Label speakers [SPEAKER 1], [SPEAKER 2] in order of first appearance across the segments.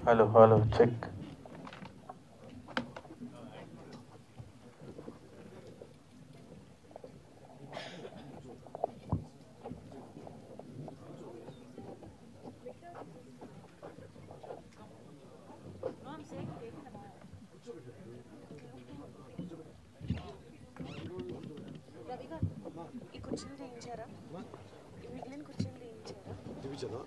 [SPEAKER 1] Hello hello check.
[SPEAKER 2] ఈ కుర్చీలు తీయించారా? మిగిలిన కుర్చీలు తీయించారా?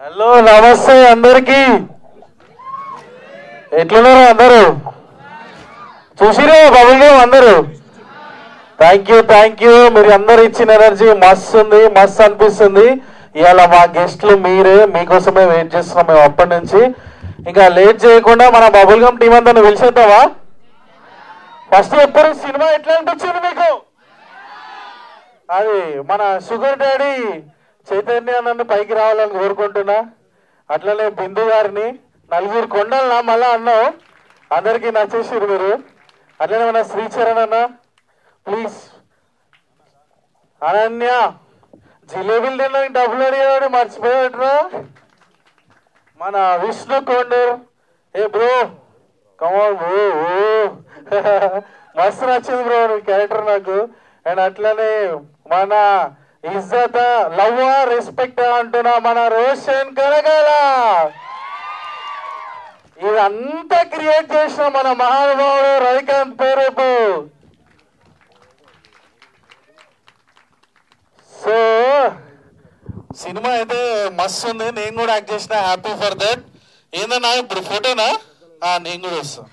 [SPEAKER 1] హలో నమస్తే అందరికి. ఎట్లున్నారు అందరూ? చూసిరే బబుల్ గేమ్ అందరూ? Thank you. మీరు అందరు ఇచ్చిన ఎనర్జీ మస్తు ఉంది, మస్తు అనిపిస్తుంది. ఇవాళ మా గెస్ట్లు మీరే, మీకోసమే వెయిట్ చేస్తున్నాం మేము అప్పటి నుంచి. ఇంకా లేట్ చేయకుండా మన బబుల్ గమ్ టీం అంతా పిలిచేద్దామా? ఫస్ట్ ఎప్పుడు సినిమా ఎట్లా అనిపించింది మీకు? అది మన షుగర్ డాడీ చైతన్య నన్ను పైకి రావాలని కోరుకుంటున్నా. అట్లనే బిందు గారిని, నలుగురు కొండలనా మళ్ళా అన్నావు, అందరికీ నచ్చేసారు మీరు. అట్లనే మన శ్రీచరణ్ అన్న ప్లీజ్. అనన్య జిలేబీలు తినడానికి డబ్బులు అడిగాడు, మర్చిపోయాడురా. మన విష్ణు కొండర్, ఏ బ్రో కమాన్ బ్రో. మస్తు నచ్చింది బ్రో నీ క్యారెక్టర్ నాకు. అండ్ అట్లనే మన ఇజ్జత లవ్ రెస్పెక్ట్ అంటున్నా మన రోషన్ కనకాల. ఇదంతా క్రియేట్ చేసిన మన మహానుభావుడు రవికాంత్ పేరేపు. సో సినిమా అయితే మస్తు ఉంది. నేను కూడా యాక్ట్ చేసిన, హ్యాపీ ఫర్ దట్. ఏందన్నా ఇప్పుడు ఫోటోనా? నేను కూడా వస్తాను.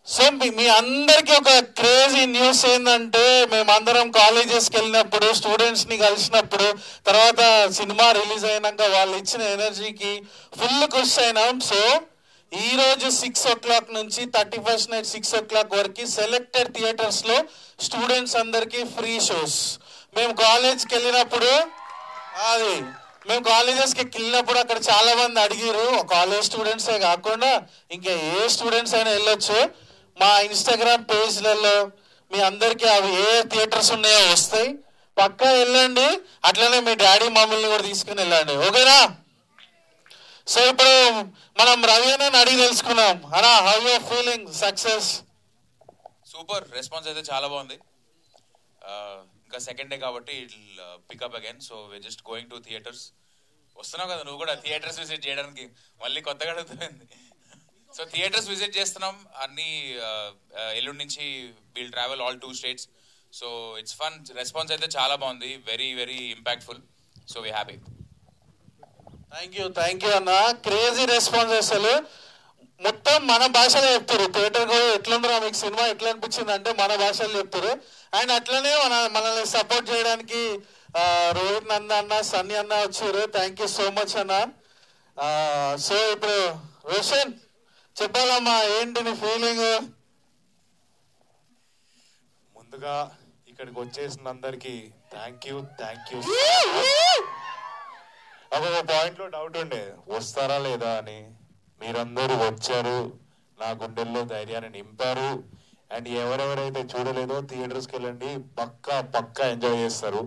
[SPEAKER 1] సో మీ అందరికీ ఒక క్రేజీ న్యూస్ ఏంటంటే, మేమందరం కాలేజెస్కి వెళ్ళినప్పుడు, స్టూడెంట్స్ని కలిసినప్పుడు, తర్వాత సినిమా రిలీజ్ అయినాక వాళ్ళు ఇచ్చిన ఎనర్జీకి ఫుల్ ఖుషి అయినాం. సో ఈరోజు 6 o'clock నుంచి 31st నైట్ 6 o'clock వరకు సెలెక్టెడ్ థియేటర్స్లో స్టూడెంట్స్ అందరికీ ఫ్రీ షోస్. మేము కాలేజ్కి వెళ్ళినప్పుడు అక్కడ చాలా మంది అడిగారు, కాలేజ్ స్టూడెంట్సే కాకుండా ఇంకా ఏ స్టూడెంట్స్ అయినా వెళ్ళొచ్చు. మా ఇన్స్టాగ్రామ్ పేజ్లలో మీ అందరికీ అవి ఏ థియేటర్స్ ఉన్నాయో వస్తాయి, పక్కా వెళ్ళండి. అట్లనే మీ డాడీ మమ్మల్ని కూడా తీసుకుని వెళ్ళండి, ఓకేనా? సో ఇప్పుడు మనం రవి అని అడిగి తెలుసుకున్నాం. అన్నా, how you feeling success?
[SPEAKER 3] Super response అయితే చాలా బాగుంది. ఇంకా సెకండ్ డే కాబట్టి pickup again. So we just going to theatres. వస్తున్నావు కదా నువ్వు కూడా థియేటర్స్ విజిట్ చేయడానికి, మళ్ళీ కొత్తగా అడుగుతుంది. సో థియేటర్స్ విజిట్ చేస్తున్నాం అన్ని. ఎల్లుండి నుంచి will travel all 2 states. So it's fun. Response అయితే చాలా బాగుంది, very very impactful. So we happy.
[SPEAKER 1] Thank you అన్న. Crazy response. అసలు మొత్తం మన భాషలో చెప్తారు. థియేటర్కి ఎట్లుందో మీకు సినిమా ఎట్లా అనిపించింది అంటే మన భాషలో చెప్తారు. అండ్ అట్లనే మనల్ని సపోర్ట్ చేయడానికి రోహిత్ నంద అన్న, సన్నీ అన్న వచ్చారు. థ్యాంక్ యూ సో మచ్ అన్న. సో ఇప్పుడు రోషన్ చెప్పాలమ్మా, ఏంటి నీ ఫీలింగ్?
[SPEAKER 4] ముందుగా ఇక్కడికి వచ్చేసిన అందరికి థ్యాంక్ యూ. ఒక పాయింట్లో డౌట్ ఉండే, వస్తారా లేదా అని. మీరందరూ వచ్చారు, నా గుండెల్లో ధైర్యాన్ని నింపారు. అండ్ ఎవరెవరైతే చూడలేదో థియేటర్స్కి వెళ్ళండి, పక్కా ఎంజాయ్ చేస్తారు.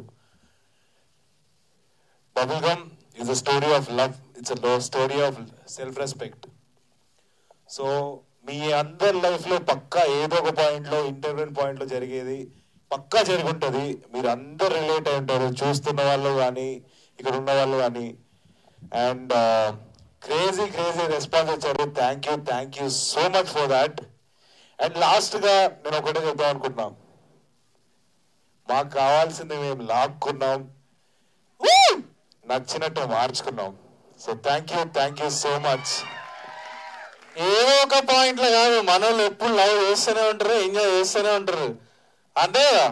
[SPEAKER 4] Bubble gum is a story of love, it's a story of self respect. So మీ అందరి లైఫ్లో పక్కా ఏదో ఒక పాయింట్లో, ఇంటర్వ్యూన్ పాయింట్లో జరిగేది పక్కా జరిగి ఉంటుంది. మీరు అందరు రిలేట్ అయి ఉంటారు, చూస్తున్న వాళ్ళు కానీ ఇక్కడ ఉన్న వాళ్ళు కానీ. అండ్ క్రేజీ రెస్పాన్స్ వచ్చారు. Thank you so much for that. And లాస్ట్గా నేను ఒకటే చెప్దాం అనుకుంటున్నాం, మాకు కావాల్సింది మేము లాక్కున్నాం, నచ్చినట్టు మార్చుకున్నాం. So thank you so much.
[SPEAKER 1] ఏదో ఒక పాయింట్లో కాదు, మన వాళ్ళు ఎప్పుడు లవ్ చేస్తూనే ఉంటారు, ఎంజాయ్ చేస్తూనే ఉంటారు. అంతే కదా?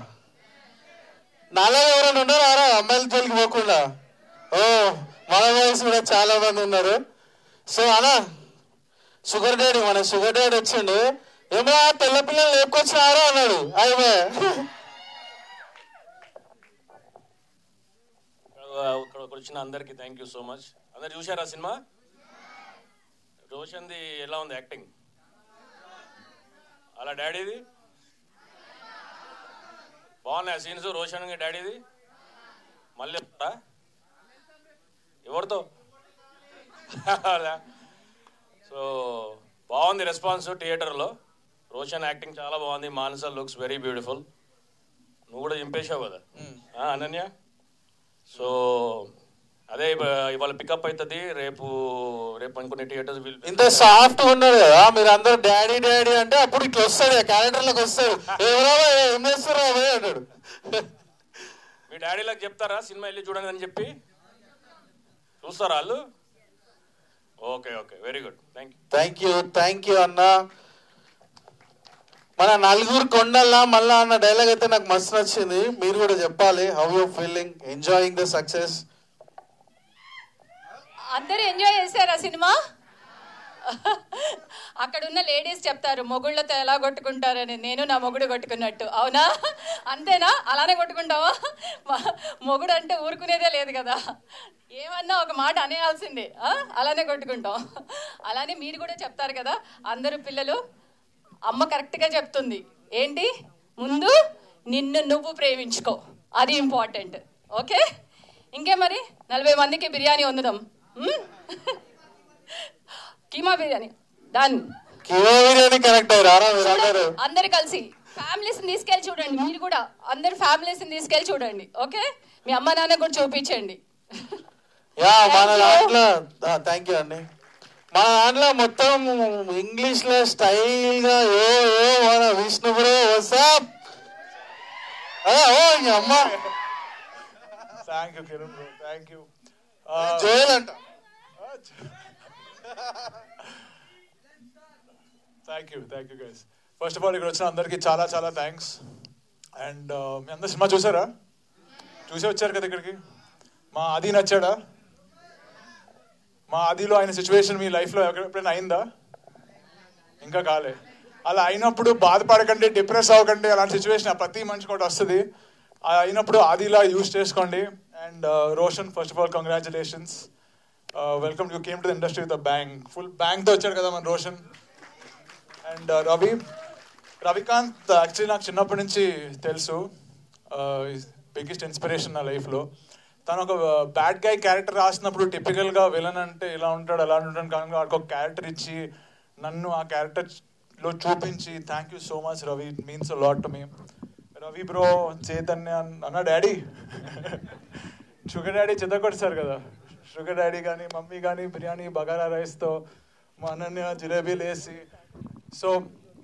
[SPEAKER 1] నాలో ఎవరైనా ఉన్నారా అమ్మాయిల జోలికి పోకుండా? ఓ, మన వయసు కూడా చాలా మంది ఉన్నారు. సో అలా షుగర్ డాడీ, మన షుగర్ డాడీ వచ్చిండు. ఏమో తెల్ల పిల్లలు లేపుకొచ్చినారా అన్నాడు. అయిపోయా.
[SPEAKER 5] ఇక్కడికి వచ్చిన అందరికీ థ్యాంక్ యూ సో మచ్. అందరు చూశారా సినిమా? రోషన్ది ఎలా ఉంది యాక్టింగ్? అలా డాడీది బాగున్నాయి సీన్స్. రోషన్ డాడీది మళ్ళీ ఎవరితో? సో బాగుంది రెస్పాన్స్ థియేటర్లో. రోషన్ యాక్టింగ్ చాలా బాగుంది. మానస లుక్స్ వెరీ బ్యూటిఫుల్. నువ్వు కూడా చింపేశావు కదా అనన్య. సో అదే ఇవాళ పికప్ అవుతుంది. రేపు అనుకునే థియేటర్స్
[SPEAKER 1] ఇంత సాఫ్ట్ ఉన్నాడు కదా మీరు అందరూ. డాడీ డాడీ అంటే అప్పుడు ఇట్లా వస్తాడు, క్యారెక్టర్లోకి వస్తాడు. ఎవరో ఏం చేస్తారో అవే అంటాడు.
[SPEAKER 5] మీ డాడీలకు చెప్తారా సినిమా వెళ్ళి చూడండి అని చెప్పి? చూస్తారా వాళ్ళు? Okay okay, very good.
[SPEAKER 1] Thank you అన్న. మన నలుగురు కొండల్లా మళ్ళా అన్న డైలాగ్ అయితే నాకు మస్తు నచ్చింది. మీరు కూడా చెప్పాలి. How you feeling enjoying the success?
[SPEAKER 6] అందరూ ఎంజాయ్ చేశారా సినిమా? అక్కడ ఉన్న లేడీస్ చెప్తారు మొగుళ్ళతో ఎలా కొట్టుకుంటారని. నేను నా మొగుడు కొట్టుకున్నట్టు. అవునా? అంతేనా? అలానే కొట్టుకుంటావా? మొగుడు అంటే ఊరుకునేదే లేదు కదా, ఏమన్నా ఒక మాట అనేయాల్సిందే. అలానే కొట్టుకుంటాం. అలానే మీరు కూడా చెప్తారు కదా అందరూ పిల్లలు. అమ్మ కరెక్ట్గా చెప్తుంది ఏంటి, ముందు నిన్ను నువ్వు ప్రేమించుకో, అది ఇంపార్టెంట్. ఓకే, ఇంకే మరి 40 మందికి బిర్యానీ వండుదాం. కీమా బిర్యానీ డన్.
[SPEAKER 1] కీమా బిర్యానీ కరెక్ట్.
[SPEAKER 6] అందరు కలిసి ఫ్యామిలీస్ని తీసుకెళ్ళి చూడండి. మీరు కూడా అందరు ఫ్యామిలీస్ని తీసుకెళ్ళి చూడండి. ఓకే, మీ అమ్మ నాన్న కూడా చూపించండి.
[SPEAKER 1] మన దాంట్లో థ్యాంక్ యూ అండి. మన దాంట్లో మొత్తం ఇంగ్లీష్ లో స్టైల్ గా మన విష్ణు బ్రో వాట్సాప్. అమ్మ
[SPEAKER 7] thank you Kiran bro, thank you.
[SPEAKER 1] Joel అంట.
[SPEAKER 7] Thank you guys. First of all ఇక్కడ వచ్చిన అందరికీ చాలా చాలా థ్యాంక్స్. అండ్ మీ అందరు సినిమా చూసారా? చూసే వచ్చారు కదా ఇక్కడికి. మా ఆది నచ్చాడా? మా ఆదిలో ఆయన సిచ్యువేషన్ మీ లైఫ్లో ఎప్పుడైనా అయిందా? ఇంకా కాలే. అలా అయినప్పుడు బాధపడకండి, డిప్రెస్ అవ్వకండి. అలాంటి సిచ్యువేషన్ ప్రతి మనిషి కూడా వస్తుంది. అయినప్పుడు ఆదిలా యూజ్ చేసుకోండి. And Roshan, first of all congratulations. Welcome, you came to the industry with bang. Full బ్యాంగ్తో వచ్చాడు కదా మన రోషన్. అండ్ రవికాంత్ యాక్చువల్లీ నాకు చిన్నప్పటి నుంచి తెలుసు. బిగ్గెస్ట్ ఇన్స్పిరేషన్ నా లైఫ్లో. తను ఒక బ్యాడ్ గై క్యారెక్టర్ రాసినప్పుడు టిపికల్గా విలన్ అంటే ఇలా ఉంటాడు అలా ఉంటాడు, కానీ వాడికి ఒక క్యారెక్టర్ ఇచ్చి నన్ను ఆ క్యారెక్టర్లో చూపించి thank you so much Ravi. It means a lot to me. Ravi bro, Chaitanya అన్న, డాడీ షుగర్ డాడీ చితకొట్టారు కదా. షుగర్ డాడీ కానీ మమ్మీ కానీ బిర్యానీ బగారా రైస్తో మా అన్నయ్య జిలేబీలు వేసి. సో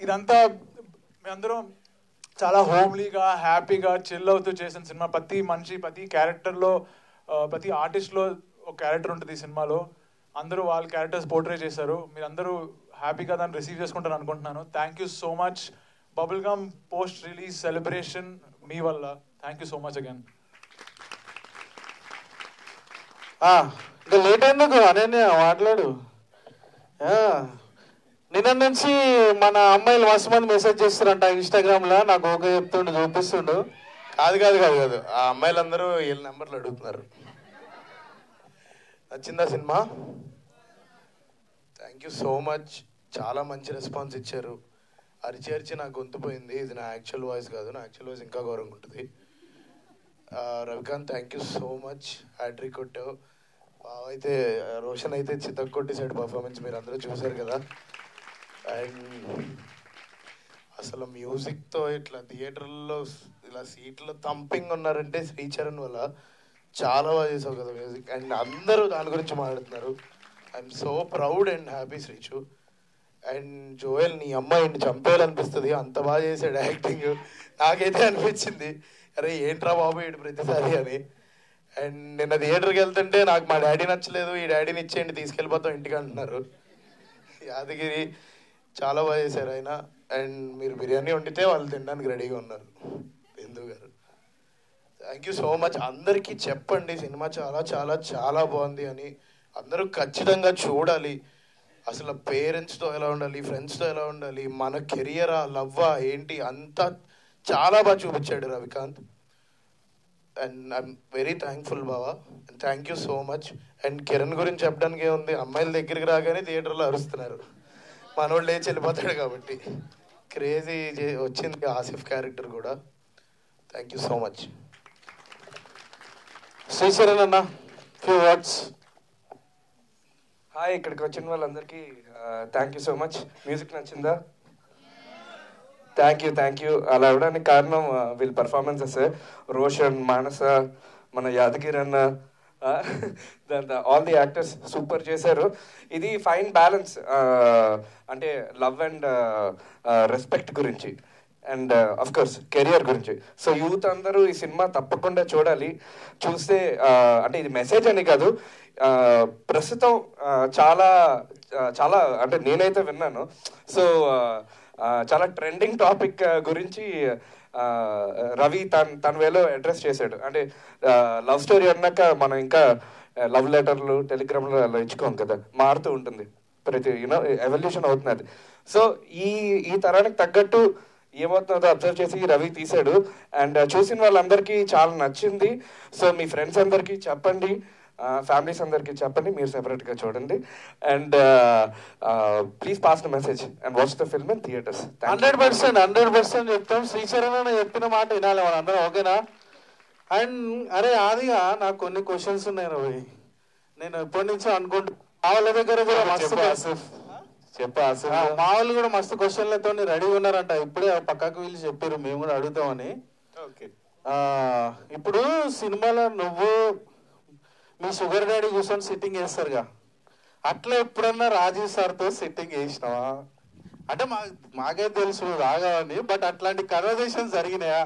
[SPEAKER 7] ఇదంతా మేమందరం చాలా హోమ్లీగా హ్యాపీగా చిల్ అవుతూ చేసిన సినిమా. ప్రతి మనిషి, ప్రతి క్యారెక్టర్లో, ప్రతి ఆర్టిస్ట్లో ఒక క్యారెక్టర్ ఉంటుంది ఈ సినిమాలో. అందరూ వాళ్ళ క్యారెక్టర్స్ పోర్ట్రే చేశారు. మీరందరూ హ్యాపీగా దాన్ని రిసీవ్ చేసుకుంటారు అనుకుంటున్నాను. Thank you so much. Bubble gum post release celebration మీ వల్ల. Thank you so much again.
[SPEAKER 1] ఇంకా లేట్ ఎందుకు అనే మాట్లాడు. నిన్న నుంచి మన అమ్మాయిలు మస్తు మంది మెసేజ్ చేస్తారంట ఇన్స్టాగ్రామ్లో. నాకు ఓకే చెప్తుండు, చూపిస్తుండు.
[SPEAKER 4] కాదు ఆ అమ్మాయిలందరూ వీళ్ళ నెంబర్లు అడుగుతున్నారు. నచ్చిందా cinema? Thank you so much. చాలా మంచి రెస్పాన్స్ ఇచ్చారు. అరిచి నాకు గొంతు పోయింది. ఇది నా యాక్చువల్ వాయిస్ కాదు, నా యాక్చువల్ వాయిస్ ఇంకా ఘోరంగా ఉంటుంది. Ravikanth thank you so much. Hattrick కొట్టావు. అయితే రోషన్ అయితే చితక్ కొట్టేసాడు పర్ఫార్మెన్స్, మీరు అందరూ చూసారు కదా. అండ్ అసలు మ్యూజిక్తో ఇట్లా థియేటర్లో ఇలా సీట్లో థంపింగ్ ఉన్నారంటే శ్రీచరణ్ వల్ల. చాలా బాగా చేసావు కదా మ్యూజిక్. అండ్ అందరూ దాని గురించి మాట్లాడుతున్నారు. I'm so proud and happy Srichu. And Joel, నీ అమ్మాయిని చంపేయాలనిపిస్తుంది, అంత బాగా చేశాడు యాక్టింగ్. నాకైతే అనిపించింది అరే ఏంట్రా బాబు ఇటు ప్రతిసారి అని. అండ్ నిన్న థియేటర్కి వెళ్తుంటే నాకు మా డాడీ నచ్చలేదు, ఈ డాడీని ఇచ్చేయండి తీసుకెళ్ళిపోతాం ఇంటికి అంటున్నారు.
[SPEAKER 8] యాదగిరి చాలా బాగా చేశారు ఆయన. అండ్ మీరు బిర్యానీ వండితే వాళ్ళు తినడానికి రెడీగా ఉన్నారు బిందు గారు. Thank you so much. అందరికీ చెప్పండి సినిమా చాలా చాలా చాలా బాగుంది అని. అందరూ ఖచ్చితంగా చూడాలి. అసలు పేరెంట్స్తో ఎలా ఉండాలి, ఫ్రెండ్స్తో ఎలా ఉండాలి, మన కెరియరా, లవ్వా ఏంటి అంతా చాలా బాగా చూపించాడు Ravikanth. And I'm very thankful బావా. And thank you so much. And Kiran గురించి చెప్పడానికి ఏముంది, అమ్మాయిల దగ్గరికి రాగానే థియేటర్లో అరుస్తున్నారు, మనోళ్ళు లేచి వెళ్ళిపోతాడు కాబట్టి. క్రేజీ వచ్చింది ఆసిఫ్ క్యారెక్టర్ కూడా. Thank you so much.
[SPEAKER 4] Sricharan అన్న, ఫ్యూ వర్డ్స్.
[SPEAKER 9] హాయ్, ఇక్కడికి వచ్చిన వాళ్ళందరికీ thank you so much. Music నచ్చిందా? Thank you. అలా అవడానికి కారణం వీళ్ళ పర్ఫార్మెన్సెస్. రోషన్, మానస, మన యాదగిరి అన్న, ఆల్ ది యాక్టర్స్ సూపర్ చేశారు. ఇది ఫైన్ బ్యాలెన్స్, అంటే లవ్ అండ్ రెస్పెక్ట్ గురించి, అండ్ అఫ్ కోర్స్ కెరియర్ గురించి. సో యూత్ అందరూ ఈ సినిమా తప్పకుండా చూడాలి. చూస్తే అంటే ఇది మెసేజ్ అని కాదు, ప్రస్తుతం చాలా చాలా అంటే నేనైతే విన్నాను. సో చాలా ట్రెండింగ్ టాపిక్ గురించి రవి తన వేలో అడ్రస్ చేశాడు. అంటే లవ్ స్టోరీ అన్నాక మనం ఇంకా లవ్ లెటర్లు, టెలిగ్రామ్లు అలా ఇచ్చుకోం కదా, మారుతూ ఉంటుంది, ప్రతి ఎవల్యూషన్ అవుతున్నది. సో ఈ తరానికి తగ్గట్టు ఏమవుతుందో అబ్జర్వ్ చేసి రవి తీశాడు. అండ్ చూసిన వాళ్ళందరికీ చాలా నచ్చింది. సో మీ ఫ్రెండ్స్ అందరికీ చెప్పండి, ఫ్యామిలీస్ అందరికీ చెప్పండి, మీరు సెపరేట్గా చూడండి. And please pass the message and watch the film in theatres.
[SPEAKER 1] 100% చెప్తాం. శ్రీచరణ్ అన్న చెప్పిన మాట వినాలి మనందరం, ఓకేనా? అండ్ అరే ఆదిగా నాకు కొన్ని క్వశ్చన్స్ ఉన్నాయి రవి, నేను ఎప్పటి నుంచో అనుకుంటా. మా వాళ్ళ దగ్గర కూడా మస్తు మా వాళ్ళు కూడా మస్తు క్వశ్చన్లతో రెడీ ఉన్నారంట. ఇప్పుడే పక్కకు వీళ్ళు చెప్పారు, మేము కూడా అడుగుతామని. ఇప్పుడు సినిమాలో నువ్వు మీ షుగర్ డాడీ కూర్చొని సిట్టింగ్ చేస్తారుగా, అట్లా ఎప్పుడన్నా రాజీవ్ సార్తో సిట్టింగ్ చేసినావా? అంటే మాకే తెలుసు రాగావని, బట్ అట్లాంటి కన్వర్జేషన్స్ జరిగినాయా?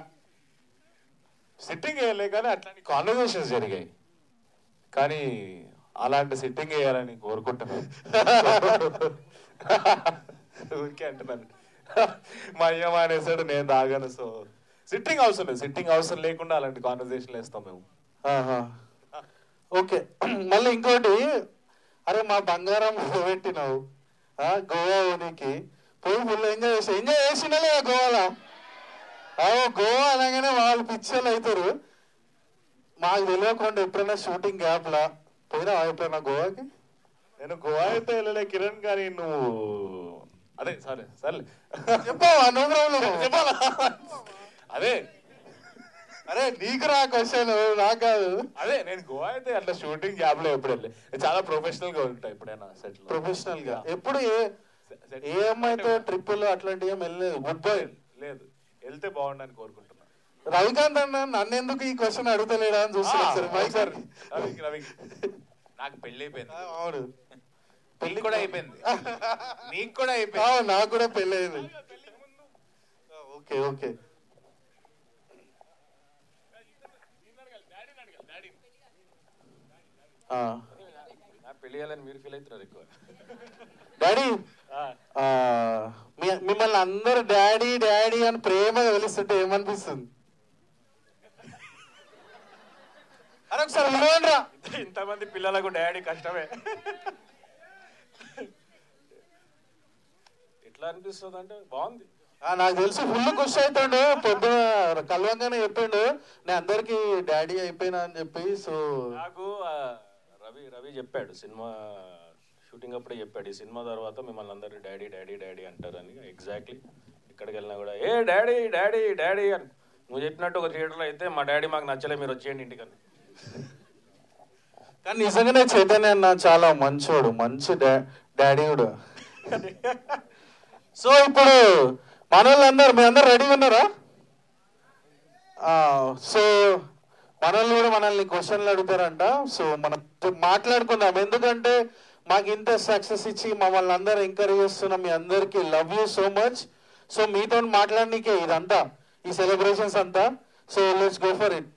[SPEAKER 4] సిట్టింగ్ వేయలే కానీ అట్లాంటి కాన్వర్జేషన్స్ జరిగాయి. కానీ అలాంటి సిట్టింగ్ వేయాలని కోరుకుంటున్నాను. ఊరికే అంటున్నాను, మా అయ్యమ్మ అనేసాడు, నేను తాగాను. సో సిట్టింగ్ అవసరం లేదు, సిట్టింగ్ అవసరం లేకుండా అలాంటి కాన్వర్జేషన్లు వేస్తాం మేము.
[SPEAKER 1] ఓకే. మళ్ళీ ఇంకోటి, అరే మా బంగారం పెట్టినావు గోవా ఊనికి పోయి ఫుల్ ఎంజాయ్ చేసినా లేదా గోవాలో? గోవా అనగానే వాళ్ళు పిచ్చర్లు అవుతారు. మాకు తెలియకుండా ఎప్పుడైనా షూటింగ్ గ్యాప్ లా పోయినా ఎప్పుడైనా గోవాకి?
[SPEAKER 4] నేను గోవా అయితే వెళ్ళలే కిరణ్, కానీ నువ్వు అదే సరే
[SPEAKER 1] చెప్పావా? నో ప్రాబ్లం,
[SPEAKER 4] చెప్పాలా? అదే
[SPEAKER 1] అరే నీకు రా క్వశ్చన్, నాకు కాదు.
[SPEAKER 4] అదే నేను గోవా అయితే అట్లా షూటింగ్ గ్యాప్ లో ఎప్పుడు వెళ్ళి, చాలా ప్రొఫెషనల్ గా ఉంటాయి ఎప్పుడైనా సెట్.
[SPEAKER 1] ప్రొఫెషనల్ గా ఎప్పుడు ఏ అమ్మాయితో ట్రిప్పులు అట్లాంటివి ఏం వెళ్ళలేదు? గుడ్ బాయ్
[SPEAKER 4] లేదు, వెళ్తే బాగుండని కోరుకుంటున్నా.
[SPEAKER 1] రవికాంత్ అన్న నన్ను ఎందుకు ఈ క్వశ్చన్ అడుగుతలేడా అని చూస్తున్నారు.
[SPEAKER 3] నాకు పెళ్లి అయిపోయింది.
[SPEAKER 1] అవును,
[SPEAKER 3] పెళ్లి కూడా అయిపోయింది, నీకు కూడా అయిపోయింది.
[SPEAKER 1] నాకు కూడా పెళ్లి అయింది. Okay okay.
[SPEAKER 5] పెళ్లి చేయాలని మీరు ఫీల్ అవుతున్నారు ఎక్కువ.
[SPEAKER 1] డాడీ, మిమ్మల్ని అందరు డాడీ డాడీ అని ప్రేమగా పిలుస్తుంటే ఏమనిపిస్తుంది? అరే ఒకసారి వినరా,
[SPEAKER 5] ఇంతమంది పిల్లలకు డాడీ కష్టమే. ఎట్లా అనిపిస్తుంది అంటే బాగుంది.
[SPEAKER 1] నాకు తెలిసి ఫుల్ ఖుషి అవుతాడు. పొద్దున కలవంగానే చెప్పిండు నేను అందరికి డాడీ అయిపోయినా అని చెప్పి. సో
[SPEAKER 5] నాకు రవి చెప్పాడు, సినిమా షూటింగ్ అప్పుడే చెప్పాడు, ఈ సినిమా తర్వాత మిమ్మల్ని అందరూ డాడీ డాడీ డాడీ అంటారని. ఎగ్జాక్ట్లీ ఎక్కడికి వెళ్ళినా కూడా ఏ డాడీ డాడీ డాడీ అని. నువ్వు చెప్పినట్టు ఒక థియేటర్లో అయితే మా డాడీ మాకు నచ్చలే, మీరు వచ్చేయండి ఇంటికని.
[SPEAKER 1] కానీ నిజంగానే చైతన్య అన్న చాలా మంచోడు, మంచి డాడీ కూడా. సో ఇప్పుడు మన వాళ్ళందరూ మీ అందరు రెడీగా ఉన్నారా? సో మన వాళ్ళు కూడా మనల్ని క్వశ్చన్లు అడుగుతారంట. సో మనం మాట్లాడుకుందాం, ఎందుకంటే మాకు ఇంత సక్సెస్ ఇచ్చి మమ్మల్ని అందరూ ఎంకరేజ్ చేస్తున్నాం. మీ అందరికీ love you so much. So మీతో మాట్లాడనీకే ఇదంతా, ఈ సెలబ్రేషన్స్ అంతా. So let's go for it.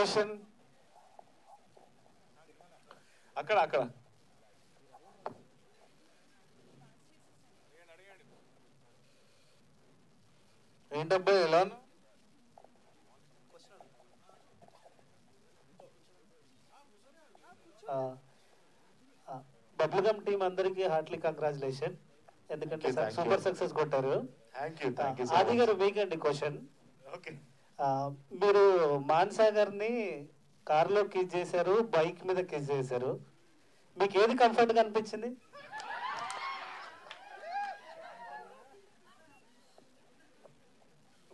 [SPEAKER 1] Congratulation. అక్కడ అక్కడ ఏంటబ్బా ఎలా
[SPEAKER 10] బబుల్ గమ్ టీం అందరికీ హార్ట్లీ కంగ్రాచులేషన్, ఎందుకంటే సూపర్ సక్సెస్ కొట్టారు. ఆది గారు మీకండి క్వశ్చన్. మీరు మాన్సా గారిని కార్లో కిస్ చేశారు, బైక్ మీద కిస్ చేశారు, మీకు ఏది కంఫర్ట్ గా అనిపించింది?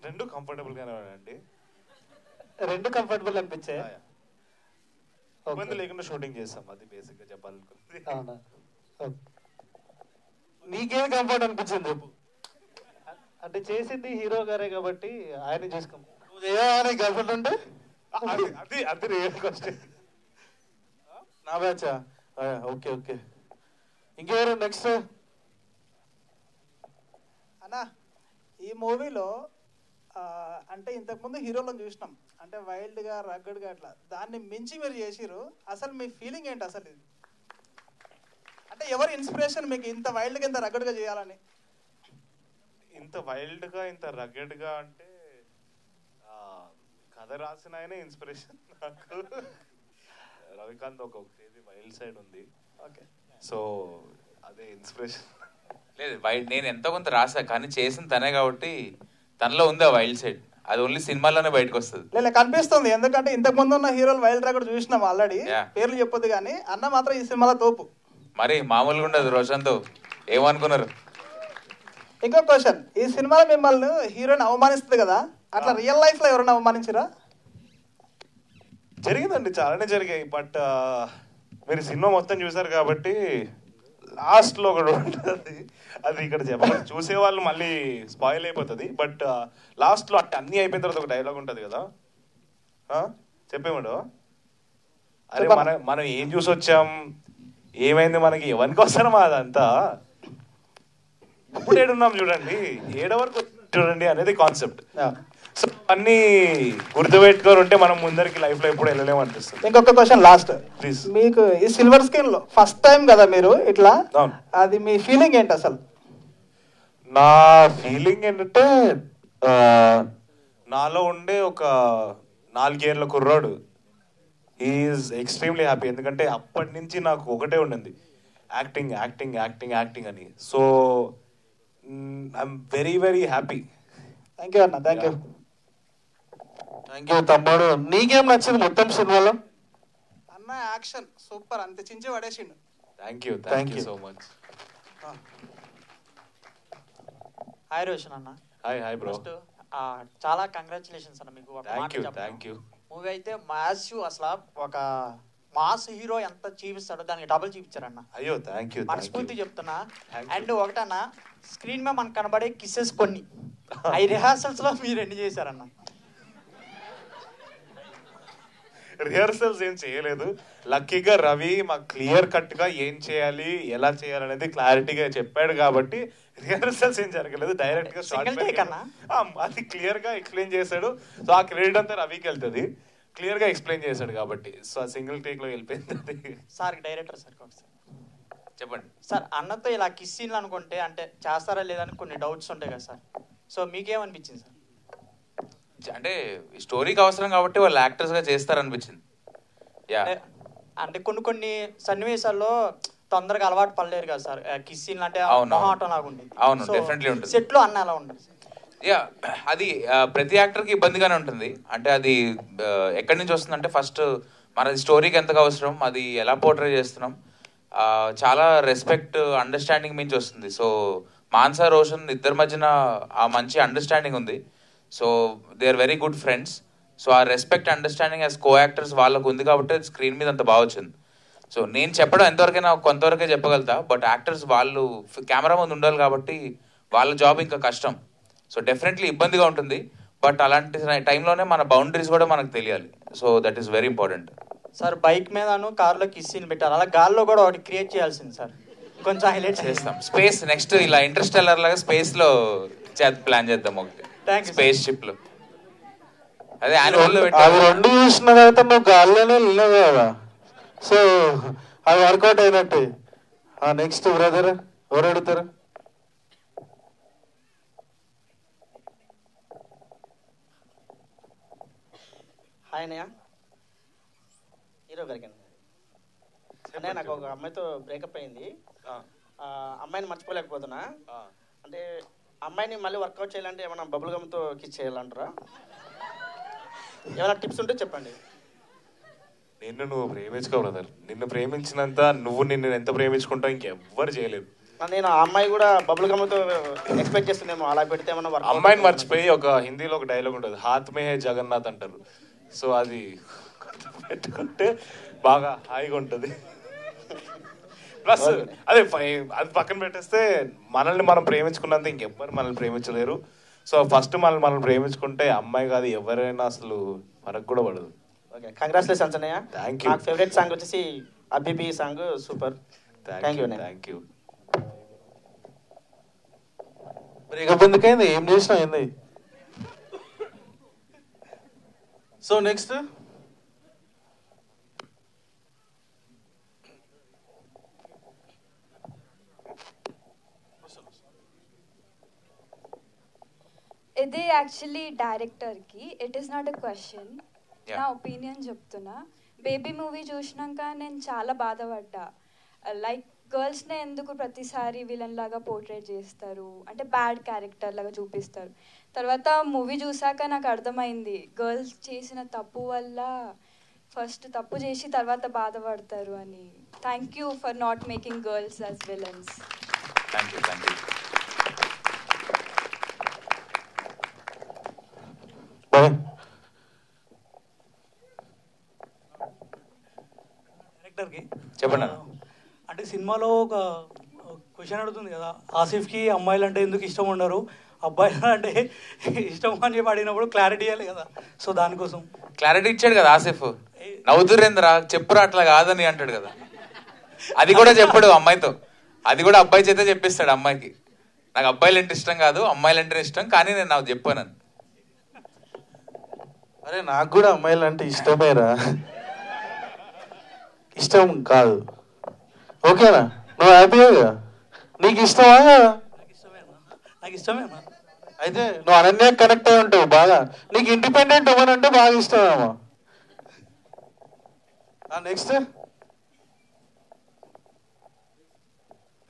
[SPEAKER 4] రెండు కంఫర్టబుల్ గానే అండి.
[SPEAKER 10] రెండు కంఫర్టబుల్ అనిపించాయి.
[SPEAKER 4] ఇబ్బంది లేకుండా షూటింగ్ చేస్తాం, అది బేసిక్ గా చెప్పాలనుకుంది.
[SPEAKER 10] అవునా?
[SPEAKER 1] నీకేది కంఫర్ట్ అనిపించింది?
[SPEAKER 10] అంటే చేసింది హీరో గారే కాబట్టి ఆయన చూసుకో.
[SPEAKER 1] గర్ల్ ఫ్రెండ్ అంటే
[SPEAKER 4] అది అది రియల్ క్వశ్చన్.
[SPEAKER 1] నా బ్యాచా? Okay okay. ఇంకెవరు నెక్స్ట్?
[SPEAKER 11] అన్నా ఈ మూవీలో అంటే ఇంతకుముందు హీరోలను చూసినాం, అంటే వైల్డ్గా రగ్గడ్గా అట్లా, దాన్ని మించి మీరు చేసిరు. అసలు మీ ఫీలింగ్ ఏంటి అసలు? ఇది అంటే ఎవరి ఇన్స్పిరేషన్ మీకు ఇంత వైల్డ్గా ఇంత రగ్గడ్గా చేయాలని?
[SPEAKER 4] ఇంత వైల్డ్గా ఇంత రగ్గడ్గా అంటే కథ రాసిన ఆయనే ఇన్స్పిరేషన్ నాకు. రవికాంత్ ఒక క్రేజీ వైల్డ్ సైడ్ ఉంది,
[SPEAKER 11] ఓకే,
[SPEAKER 4] సో అదే ఇన్స్పిరేషన్.
[SPEAKER 3] లేదు నేను ఎంతో కొంత రాసా, కానీ చేసిన తనే కాబట్టి తనలో ఉంది ఆ వైల్డ్ సైడ్. అది ఓన్లీ సినిమాలోనే బయటకు వస్తుంది.
[SPEAKER 11] లేదు కనిపిస్తుంది, ఎందుకంటే ఇంతకు ముందు ఉన్న హీరోలు వైల్డ్ రగ్గడ్ చూసినాం ఆల్రెడీ, పేర్లు చెప్పొద్దు కానీ అన్న మాత్రం ఈ సినిమాలో తోపు.
[SPEAKER 3] మరి మామూలుగా ఉండదు రోషన్తో, ఏమనుకున్నారు?
[SPEAKER 11] ఇంకో క్వశ్చన్, ఈ సినిమాలో మిమ్మల్ని హీరోయిన్ అవమానిస్తుంది కదా, అట్లా రియల్ లైఫ్ లో ఎవరైనా అవమానించరా?
[SPEAKER 4] జరిగిందండి, చాలానే జరిగాయి. బట్ మీరు సినిమా మొత్తం చూసారు కాబట్టి లాస్ట్ లో ఒకటి ఉంటుంది, అది ఇక్కడ చెప్పాలి, చూసే వాళ్ళు మళ్ళీ స్పాయిల్ అయిపోతుంది. బట్ లాస్ట్ లో అంటే అన్ని అయిపోయిన తర్వాత ఒక డైలాగ్ ఉంటుంది కదా, చెప్పేవాడు, అరే మనం ఏం చూసి వచ్చాం, ఏమైంది మనకి, ఎవరికి వస్తారమా అదంతా, ఇప్పుడు ఏడున్నాం చూడండి, ఏడ వరకు చూడండి అనేది కాన్సెప్ట్. సో అన్ని గుర్తుపెట్టుకొని ఉంటే మనం ముందరికి లైఫ్ లో ఎప్పుడు వెళ్ళలేము అనిపిస్తుంది.
[SPEAKER 11] ఇంకొక క్వశ్చన్ లాస్ట్,
[SPEAKER 4] ప్లీజ్.
[SPEAKER 11] మీకు ఈ సిల్వర్ స్క్రీన్ లో ఫస్ట్ టైం కదా మీరు ఇట్లా, అది మీ ఫీలింగ్ ఏంటి అసలు?
[SPEAKER 4] నా ఫీలింగ్ ఏంటంటే నాలో ఉండే ఒక 4 ఏళ్ళ కుర్రాడు ఈజ్ ఎక్స్ట్రీమ్లీ హ్యాపీ, ఎందుకంటే అప్పటి నుంచి నాకు ఒకటే ఉండింది, యాక్టింగ్ యాక్టింగ్ యాక్టింగ్ యాక్టింగ్ అని. So I'm very very happy.
[SPEAKER 11] Thank you అన్న, థ్యాంక్ యూ.
[SPEAKER 1] థ్యాంక్ యూ తమ్ముడు. నీకేం నచ్చింది మొత్తం సినిమాలో?
[SPEAKER 11] అన్న యాక్షన్ సూపర్, అంతే చించి పడేసిండు.
[SPEAKER 4] Thank you so much.
[SPEAKER 12] Hi Roshan అన్న.
[SPEAKER 4] Hi bro.
[SPEAKER 12] చాలా కంగ్రాచులేషన్స్ అన్న మీకు.
[SPEAKER 4] Thank you.
[SPEAKER 12] మూవీ అయితే మ్యాసివ్, అసలు ఒక మాస్ హీరో ఎంత చూపిస్తాడో దానికి డబుల్ చూపించారన్న.
[SPEAKER 4] అయ్యో థ్యాంక్ యూ,
[SPEAKER 12] మనస్ఫూర్తి చెప్తున్నా. అండ్ ఒకటన్నా, స్క్రీన్ మీద మనకు కనబడే కిసెస్ కొన్ని అవి రిహార్సల్స్ లో మీరు ఎన్ని చేశారన్న?
[SPEAKER 4] రిహార్సల్స్ ఏం చేయలేదు, లక్కీగా రవి మాకు క్లియర్ కట్ గా ఏం చేయాలి ఎలా చేయాలి అనేది క్లారిటీగా చెప్పాడు కాబట్టి రిహార్సల్స్ ఏం జరగలేదు, డైరెక్ట్ గా అది క్లియర్ గా ఎక్స్ప్లెయిన్ చేశాడు. సో ఆ క్రెడిట్ అంతా రవికి వెళ్తుంది, క్లియర్ గా ఎక్స్ప్లెయిన్ చేశాడు కాబట్టి. సో ఆ సింగిల్ టేక్ లో వెళ్ళిపోయింది.
[SPEAKER 12] సార్ డైరెక్టర్ సార్
[SPEAKER 3] చెప్పండి
[SPEAKER 12] సార్, అన్నతో ఇలా కిస్ సీన్లు అనుకుంటే అంటే చేస్తారా లేదని కొన్ని డౌట్స్ ఉంటాయి కదా సార్, సో మీకేమనిపించింది సార్?
[SPEAKER 3] అంటే స్టోరీకి అవసరం కాబట్టి వాళ్ళు యాక్టర్స్ గా చేస్తారనిపించింది.
[SPEAKER 12] అంటే కొన్ని సన్నివేశాల్లో తొందరగా అలవాటు పడలేరు కదా సార్, కిస్ సీన్లు అంటే మొహాటం లాగా ఉండేది.
[SPEAKER 3] అవును, డెఫినెట్లీ ఉంటుంది.
[SPEAKER 12] సెట్ లో అన్న అలా ఉండదు.
[SPEAKER 3] అది ప్రతి యాక్టర్కి ఇబ్బందిగానే ఉంటుంది. అంటే అది ఎక్కడి నుంచి వస్తుందంటే, ఫస్ట్ మనది స్టోరీకి ఎంతగా అవసరం, అది ఎలా పోర్ట్రే చేస్తున్నాం, చాలా రెస్పెక్ట్ అండర్స్టాండింగ్ మించి వస్తుంది. సో మాన్సా రోషన్ ఇద్దరి మధ్యన ఆ మంచి అండర్స్టాండింగ్ ఉంది. So they are very good friends. So ఆ respect understanding as co actors వాళ్ళకు ఉంది కాబట్టి స్క్రీన్ మీద అంత బాగా వచ్చింది. సో నేను చెప్పడం ఎంతవరకైనా కొంతవరకే చెప్పగలుగుతా, బట్ యాక్టర్స్ వాళ్ళు కెమెరా ముందు ఉండాలి కాబట్టి వాళ్ళ జాబ్ ఇంకా కష్టం. సో డెఫినెట్లీ ఇబ్బందిగా ఉంటుంది, బట్ అలాంటి టైంలోనే మన బౌండరీస్ కూడా మనకు తెలియాలి. So that is very important.
[SPEAKER 12] Sir bike మీదను కార్లో కిస్ సీన్ పెట్టారు, అలా గాల్లో కూడా ఒకటి క్రియేట్ చేయాల్సింది సార్, కొంచెం హైలైట్
[SPEAKER 3] చేస్తాం. స్పేస్ నెక్స్ట్ ఇలా ఇంటర్స్టెల్లర్ లాగా స్పేస్ లో ప్లాన్ చేద్దాం ఒకటి, స్పేస్ షిప్ లో. అదే యానిమల్ లో
[SPEAKER 1] అవి రెండు చూసిన తర్వాత నువ్వు గాల్లోనే వెళ్ళినావు కదా, సో అవి వర్కౌట్ అయినట్టే. నెక్స్ట్ బ్రదర్ ఎవరు అడుగుతారు?
[SPEAKER 13] హాయ్ అన్నయ్య, హీరో గారికి అన్నయ్య. నాకు ఒక అమ్మాయితో బ్రేకప్ అయింది. అమ్మాయిని మర్చిపోలేకపోతున్నా. అంటే అమ్మాయిని మళ్ళీ వర్కౌట్ చేయాలంటే ఏమైనా బబుల్ గమ్తో కిస్ చేయాలంటారా? ఏమైనా టిప్స్ ఉంటే చెప్పండి.
[SPEAKER 4] నువ్వు ప్రేమించుకో బ్రదర్. నిన్ను ప్రేమించినంత నువ్వు నిన్ను ఎంత ప్రేమించుకుంటావు ఇంకెవ్వరు చేయలేదు.
[SPEAKER 13] నేను ఆ అమ్మాయి కూడా బబుల్ గమ్తో ఎక్స్పెక్ట్ చేస్తుందేమో, అలా పెడితే ఏమన్నా వర్క్.
[SPEAKER 4] అమ్మాయిని మర్చిపోయి ఒక హిందీలో ఒక డైలాగ్ ఉంటుంది, హాత్ మే హే జగన్నాథ్ అంటారు. సో అది పెట్టుకుంటే బాగా హాయిగా ఉంటుంది. ప్లస్ అదే అది పక్కన పెట్టేస్తే మనల్ని మనం ప్రేమించుకున్నంత ఇంకెవ్వరు మనల్ని ప్రేమించలేరు. సో ఫస్ట్ మనల్ని ప్రేమించుకుంటే అమ్మాయి కాదు ఎవరైనా అసలు మనకు కూడా పడదు.
[SPEAKER 13] ఓకే, కంగ్రాచులేషన్స్ అన్నయ్య.
[SPEAKER 4] Thank you.
[SPEAKER 13] నాకు ఫేవరెట్ సాంగ్ వచ్చేసి అబ్బిబి song, super. Thank you.
[SPEAKER 4] Thank you.
[SPEAKER 1] Breakup ఎందుకైంది? ఏం చేసినా అయింది. సో నెక్స్ట్
[SPEAKER 14] ఇది యాక్చువల్లీ డైరెక్టర్కి, it is not a question, నా ఒపీనియన్ చెప్తున్నా. బేబీ మూవీ చూసినాక నేను చాలా బాధపడ్డా. లైక్ గర్ల్స్నే ఎందుకు ప్రతిసారి విలన్ లాగా పోర్ట్రేట్ చేస్తారు, అంటే బ్యాడ్ క్యారెక్టర్ లాగా చూపిస్తారు. తర్వాత మూవీ చూసాక నాకు అర్థమైంది, గర్ల్స్ చేసిన తప్పు వల్ల ఫస్ట్ తప్పు చేసి తర్వాత బాధపడతారు అని. Thank you for not making girls as villains.
[SPEAKER 3] Thank you. Thank you.
[SPEAKER 15] డైరెక్టర్కి
[SPEAKER 3] చెప్పండి.
[SPEAKER 15] అంటే సినిమాలో ఒక క్వశ్చన్ అడుగుతుంది కదా, ఆసిఫ్కి అమ్మాయిలు అంటే ఎందుకు ఇష్టం ఉండరు, అబ్బాయిలు అంటే ఇష్టం అని చెప్పి అడిగినప్పుడు క్లారిటీ ఇవ్వాలి కదా, సో దానికోసం.
[SPEAKER 3] క్లారిటీ ఇచ్చాడు కదా ఆసిఫ్. నవ్వుతురేంద్రా, చెప్పురా అట్లా కాదని అంటాడు కదా. అది కూడా చెప్పాడు అమ్మాయితో, అది కూడా అబ్బాయి చేతే చెప్పిస్తాడు అమ్మాయికి. నాకు అబ్బాయిలు అంటే ఇష్టం కాదు, అమ్మాయిలు అంటే ఇష్టం, కానీ నేను నాకు చెప్పాను.
[SPEAKER 1] అరే నాకు కూడా అమ్మాయిలు అంటే ఇష్టమేరా, ఇష్టం కాదు. ఓకేనా? నువ్వు హ్యాపీగా, నీకు ఇష్టమా?
[SPEAKER 15] నాకు ఇష్టమే.
[SPEAKER 1] అయితే నువ్వు అనన్య కనెక్ట్ అయి ఉంటావు బాగా, నీకు ఇండిపెండెంట్ ఉమెన్ అంటే బాగా ఇష్టమేమో. నెక్స్ట్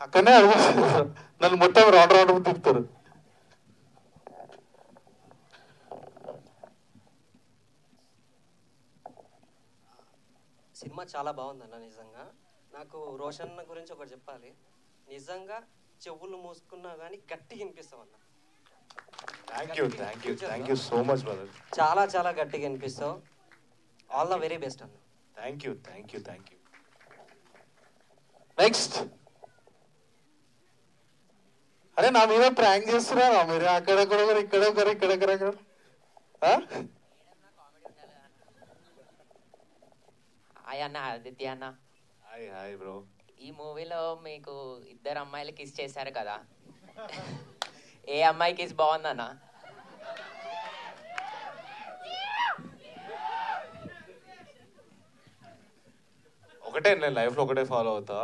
[SPEAKER 1] అక్కడనే అడుగుతారు, నన్ను మొత్తం రౌండ్ రౌండ్ తిప్పుతారు.
[SPEAKER 16] సినిమా చాలా బాగుందన్న. నిజంగా నాకు రోషన్ గురించి ఒకటి చెప్పాలి. నిజంగా చెవులు మూసుకున్నా కానీ గట్టిగా వినిపిస్తావు అన్న.
[SPEAKER 4] Thank you so much brother.
[SPEAKER 16] చాలా చాలా గట్టిగా వినిపిస్తావు. ఆల్ ద వెరీ బెస్ట్ అన్న.
[SPEAKER 4] Thank you.
[SPEAKER 1] నెక్స్ట్. అరే నా మీద ప్రాంక్ చేస్తున్నారా మీరు? అక్కడక్కడ ఇక్కడ.
[SPEAKER 17] హాయ్ అన్న, ఆదిత్య అన్న.
[SPEAKER 4] Hi bro.
[SPEAKER 17] ఈ మూవీలో మీకు ఇద్దరు అమ్మాయిలు కిస్ చేశారు కదా, ఏ అమ్మాయి కిస్ బాగుందన్న?
[SPEAKER 4] ఒకటే, నేను లైఫ్లో ఒకటే ఫాలో అవుతా.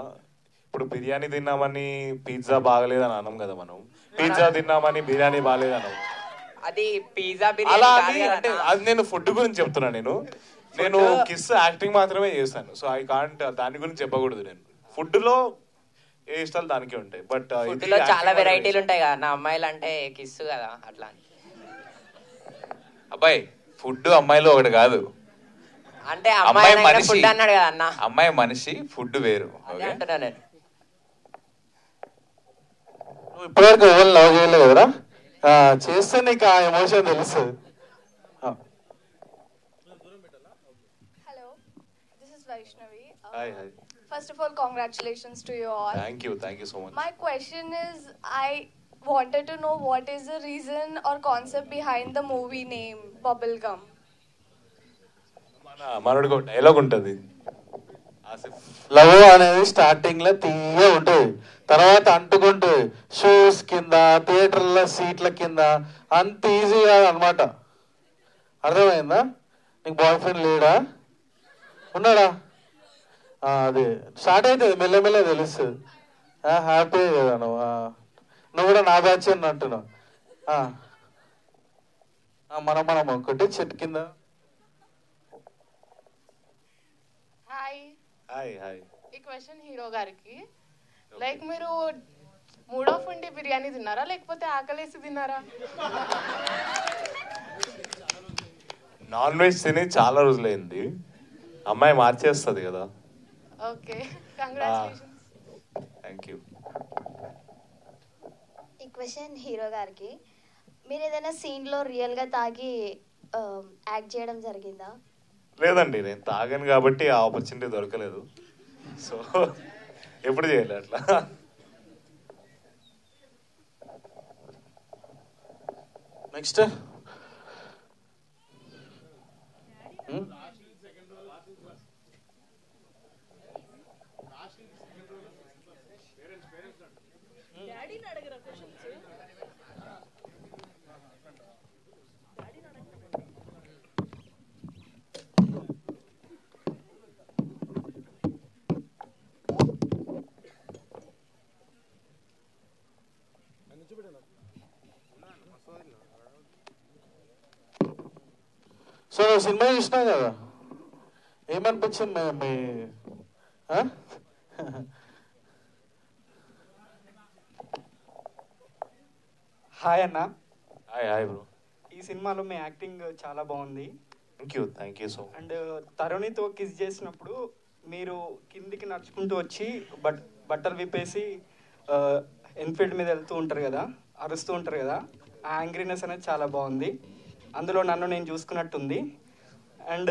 [SPEAKER 4] ఇప్పుడు బిర్యానీ తిన్నామని పిజ్జా బాగలేదని అనం కదా మనం, పిజ్జా తిన్నామని బిర్యానీ బాగలేదనం.
[SPEAKER 17] అది పిజ్జా
[SPEAKER 4] అలా
[SPEAKER 17] బిర్యానీ
[SPEAKER 4] అంటే అది నేను ఫుడ్ గురించి చెప్తున్నా. నేను కిస్ యాక్టింగ్ మాత్రమే చేస్తాను, సో ఐ కాంట్ దాని గురించి చెప్పకూడదు. నేను ఫుడ్ లో ఏ ఇష్టాలు దానికే ఉంటాయి, బట్
[SPEAKER 17] ఫుడ్ లో చాలా వెరైటీలు ఉంటాయి కదా, నా అమ్మాయిలు అంటే కిస్ కదా అట్లా.
[SPEAKER 3] అబ్బాయి ఫుడ్ అమ్మాయిలో ఒకటి కాదు,
[SPEAKER 17] అంటే
[SPEAKER 3] అమ్మాయి మనిషి
[SPEAKER 17] ఫుడ్ అన్నాడు కదా అన్న.
[SPEAKER 3] అమ్మాయి మనిషి, ఫుడ్ వేరు.
[SPEAKER 17] అంటున్నా నేను.
[SPEAKER 1] ఇప్పటివరకు ఎవరు లవ్ చేయలేదు కదా, చేస్తే నీకు ఆ ఎమోషన్ తెలుస్తుంది.
[SPEAKER 18] Vaishnavi.
[SPEAKER 4] Hi.
[SPEAKER 18] First of all, congratulations to you all.
[SPEAKER 4] Thank you so much.
[SPEAKER 18] My question is, I wanted to know what is the reason or concept behind the movie name Bubblegum.
[SPEAKER 4] మనోడికి ఒక dialogue ఉంటుంది,
[SPEAKER 1] love అనేది starting లో తీయ ఉంటుంది, తర్వాత అంటుకుంటుంది shoes కింద, థియేటర్ల సీట్ల కింద, అంత ఈజీ కాదు అనమాట. అర్థమైందా? నీకు బాయ్ ఫ్రెండ్ లేడా? ఉన్నాడా? అదే స్టార్ట్ అవుతుంది మెల్లమెల్ల తెలుస్తుంది. హ్యాపీ కదా నువ్వు కూడా నా బ్యాచ్ అని అంటున్నావు. మనం ఒకటి చెట్టు కింద.
[SPEAKER 19] Hi
[SPEAKER 4] hi hi.
[SPEAKER 19] ఈ క్వశ్చన్ హీరో గారికి. లైక్ మీరు మూడ్ ఆఫ్ ఉండి బిర్యానీ తిన్నారా లేకపోతే ఆకలేసి తిన్నారా?
[SPEAKER 4] నాన్ వెజ్ తిని చాలా రోజులైంది. అమ్మాయి మార్చేస్తుంది కదా.
[SPEAKER 19] Okay, congratulations.
[SPEAKER 4] Thank you.
[SPEAKER 20] ఈ క్వశ్చన్ హీరో గారికి. మీరు ఏదైనా సీన్లో రియల్గా తాగి యాక్ట్ చేయడం జరిగిందా?
[SPEAKER 4] లేదండి, నేను తాగాను కాబట్టి ఆ ఆపర్చునిటీ దొరకలేదు. సో ఎప్పుడు చేయలే అట్లా.
[SPEAKER 1] నెక్స్ట్ సో నువ్వు సినిమా చూసినావు కదా, ఏమనిపించింది మీ?
[SPEAKER 21] హాయ్ అన్న.
[SPEAKER 4] Hi hi bro.
[SPEAKER 21] ఈ సినిమాలో మీ యాక్టింగ్ చాలా బాగుంది.
[SPEAKER 4] Thank you so much.
[SPEAKER 21] And తరుణితో కిస్ చేసినప్పుడు మీరు కిందికి నడుచుకుంటూ వచ్చి బట్టలు విప్పేసి ఎన్ఫీల్డ్ మీద వెళ్తూ ఉంటారు కదా, అరుస్తూ ఉంటారు కదా, ఆ యాంగ్రీనెస్ అనేది చాలా బాగుంది. అందులో నన్ను నేను చూసుకున్నట్టుంది. అండ్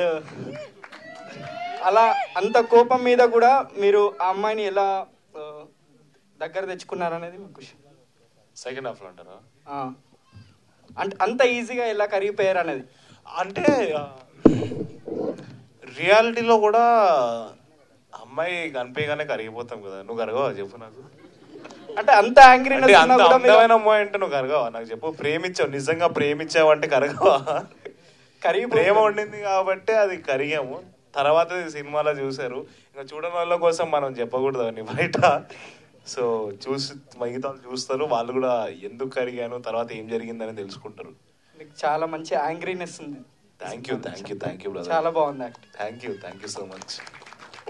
[SPEAKER 21] అలా అంత కోపం మీద కూడా మీరు ఆ అమ్మాయిని ఎలా దగ్గర తెచ్చుకున్నారనేది మీ క్వశ్చన్.
[SPEAKER 4] సెకండ్ హాఫ్లో అంటారా?
[SPEAKER 21] అంటే అంత ఈజీగా ఎలా కరిగిపోయారు అనేది.
[SPEAKER 4] అంటే రియాలిటీలో కూడా అమ్మాయి కనిపించగానే కరిగిపోతాం కదా. నువ్వు కరగవా చెప్పు నాకు?
[SPEAKER 21] అంటే అంత యాంగ్రీనెస్
[SPEAKER 4] అంత అందమైన అమ్మాయి అంటే నువ్వు కరగవా నాకు చెప్పు? ప్రేమించావు, నిజంగా ప్రేమించావు అంటే కరగవా? ప్రేమ ఉండింది కాబట్టి అది కరిగాము. తర్వాత సినిమాలో చూసారు, ఇంకా చూడని వాళ్ళ కోసం మనం చెప్పకూడదు అని బయట. సో చూసి మిగతా చూస్తారు, వాళ్ళు కూడా ఎందుకు కరిగాను తర్వాత ఏం జరిగిందని తెలుసుకుంటారు.
[SPEAKER 21] మీకు చాలా మంచి యాంగ్రీనెస్ ఉంది.
[SPEAKER 4] Thank you brother.
[SPEAKER 21] చాలా బాగుంది.
[SPEAKER 4] Thank you so much.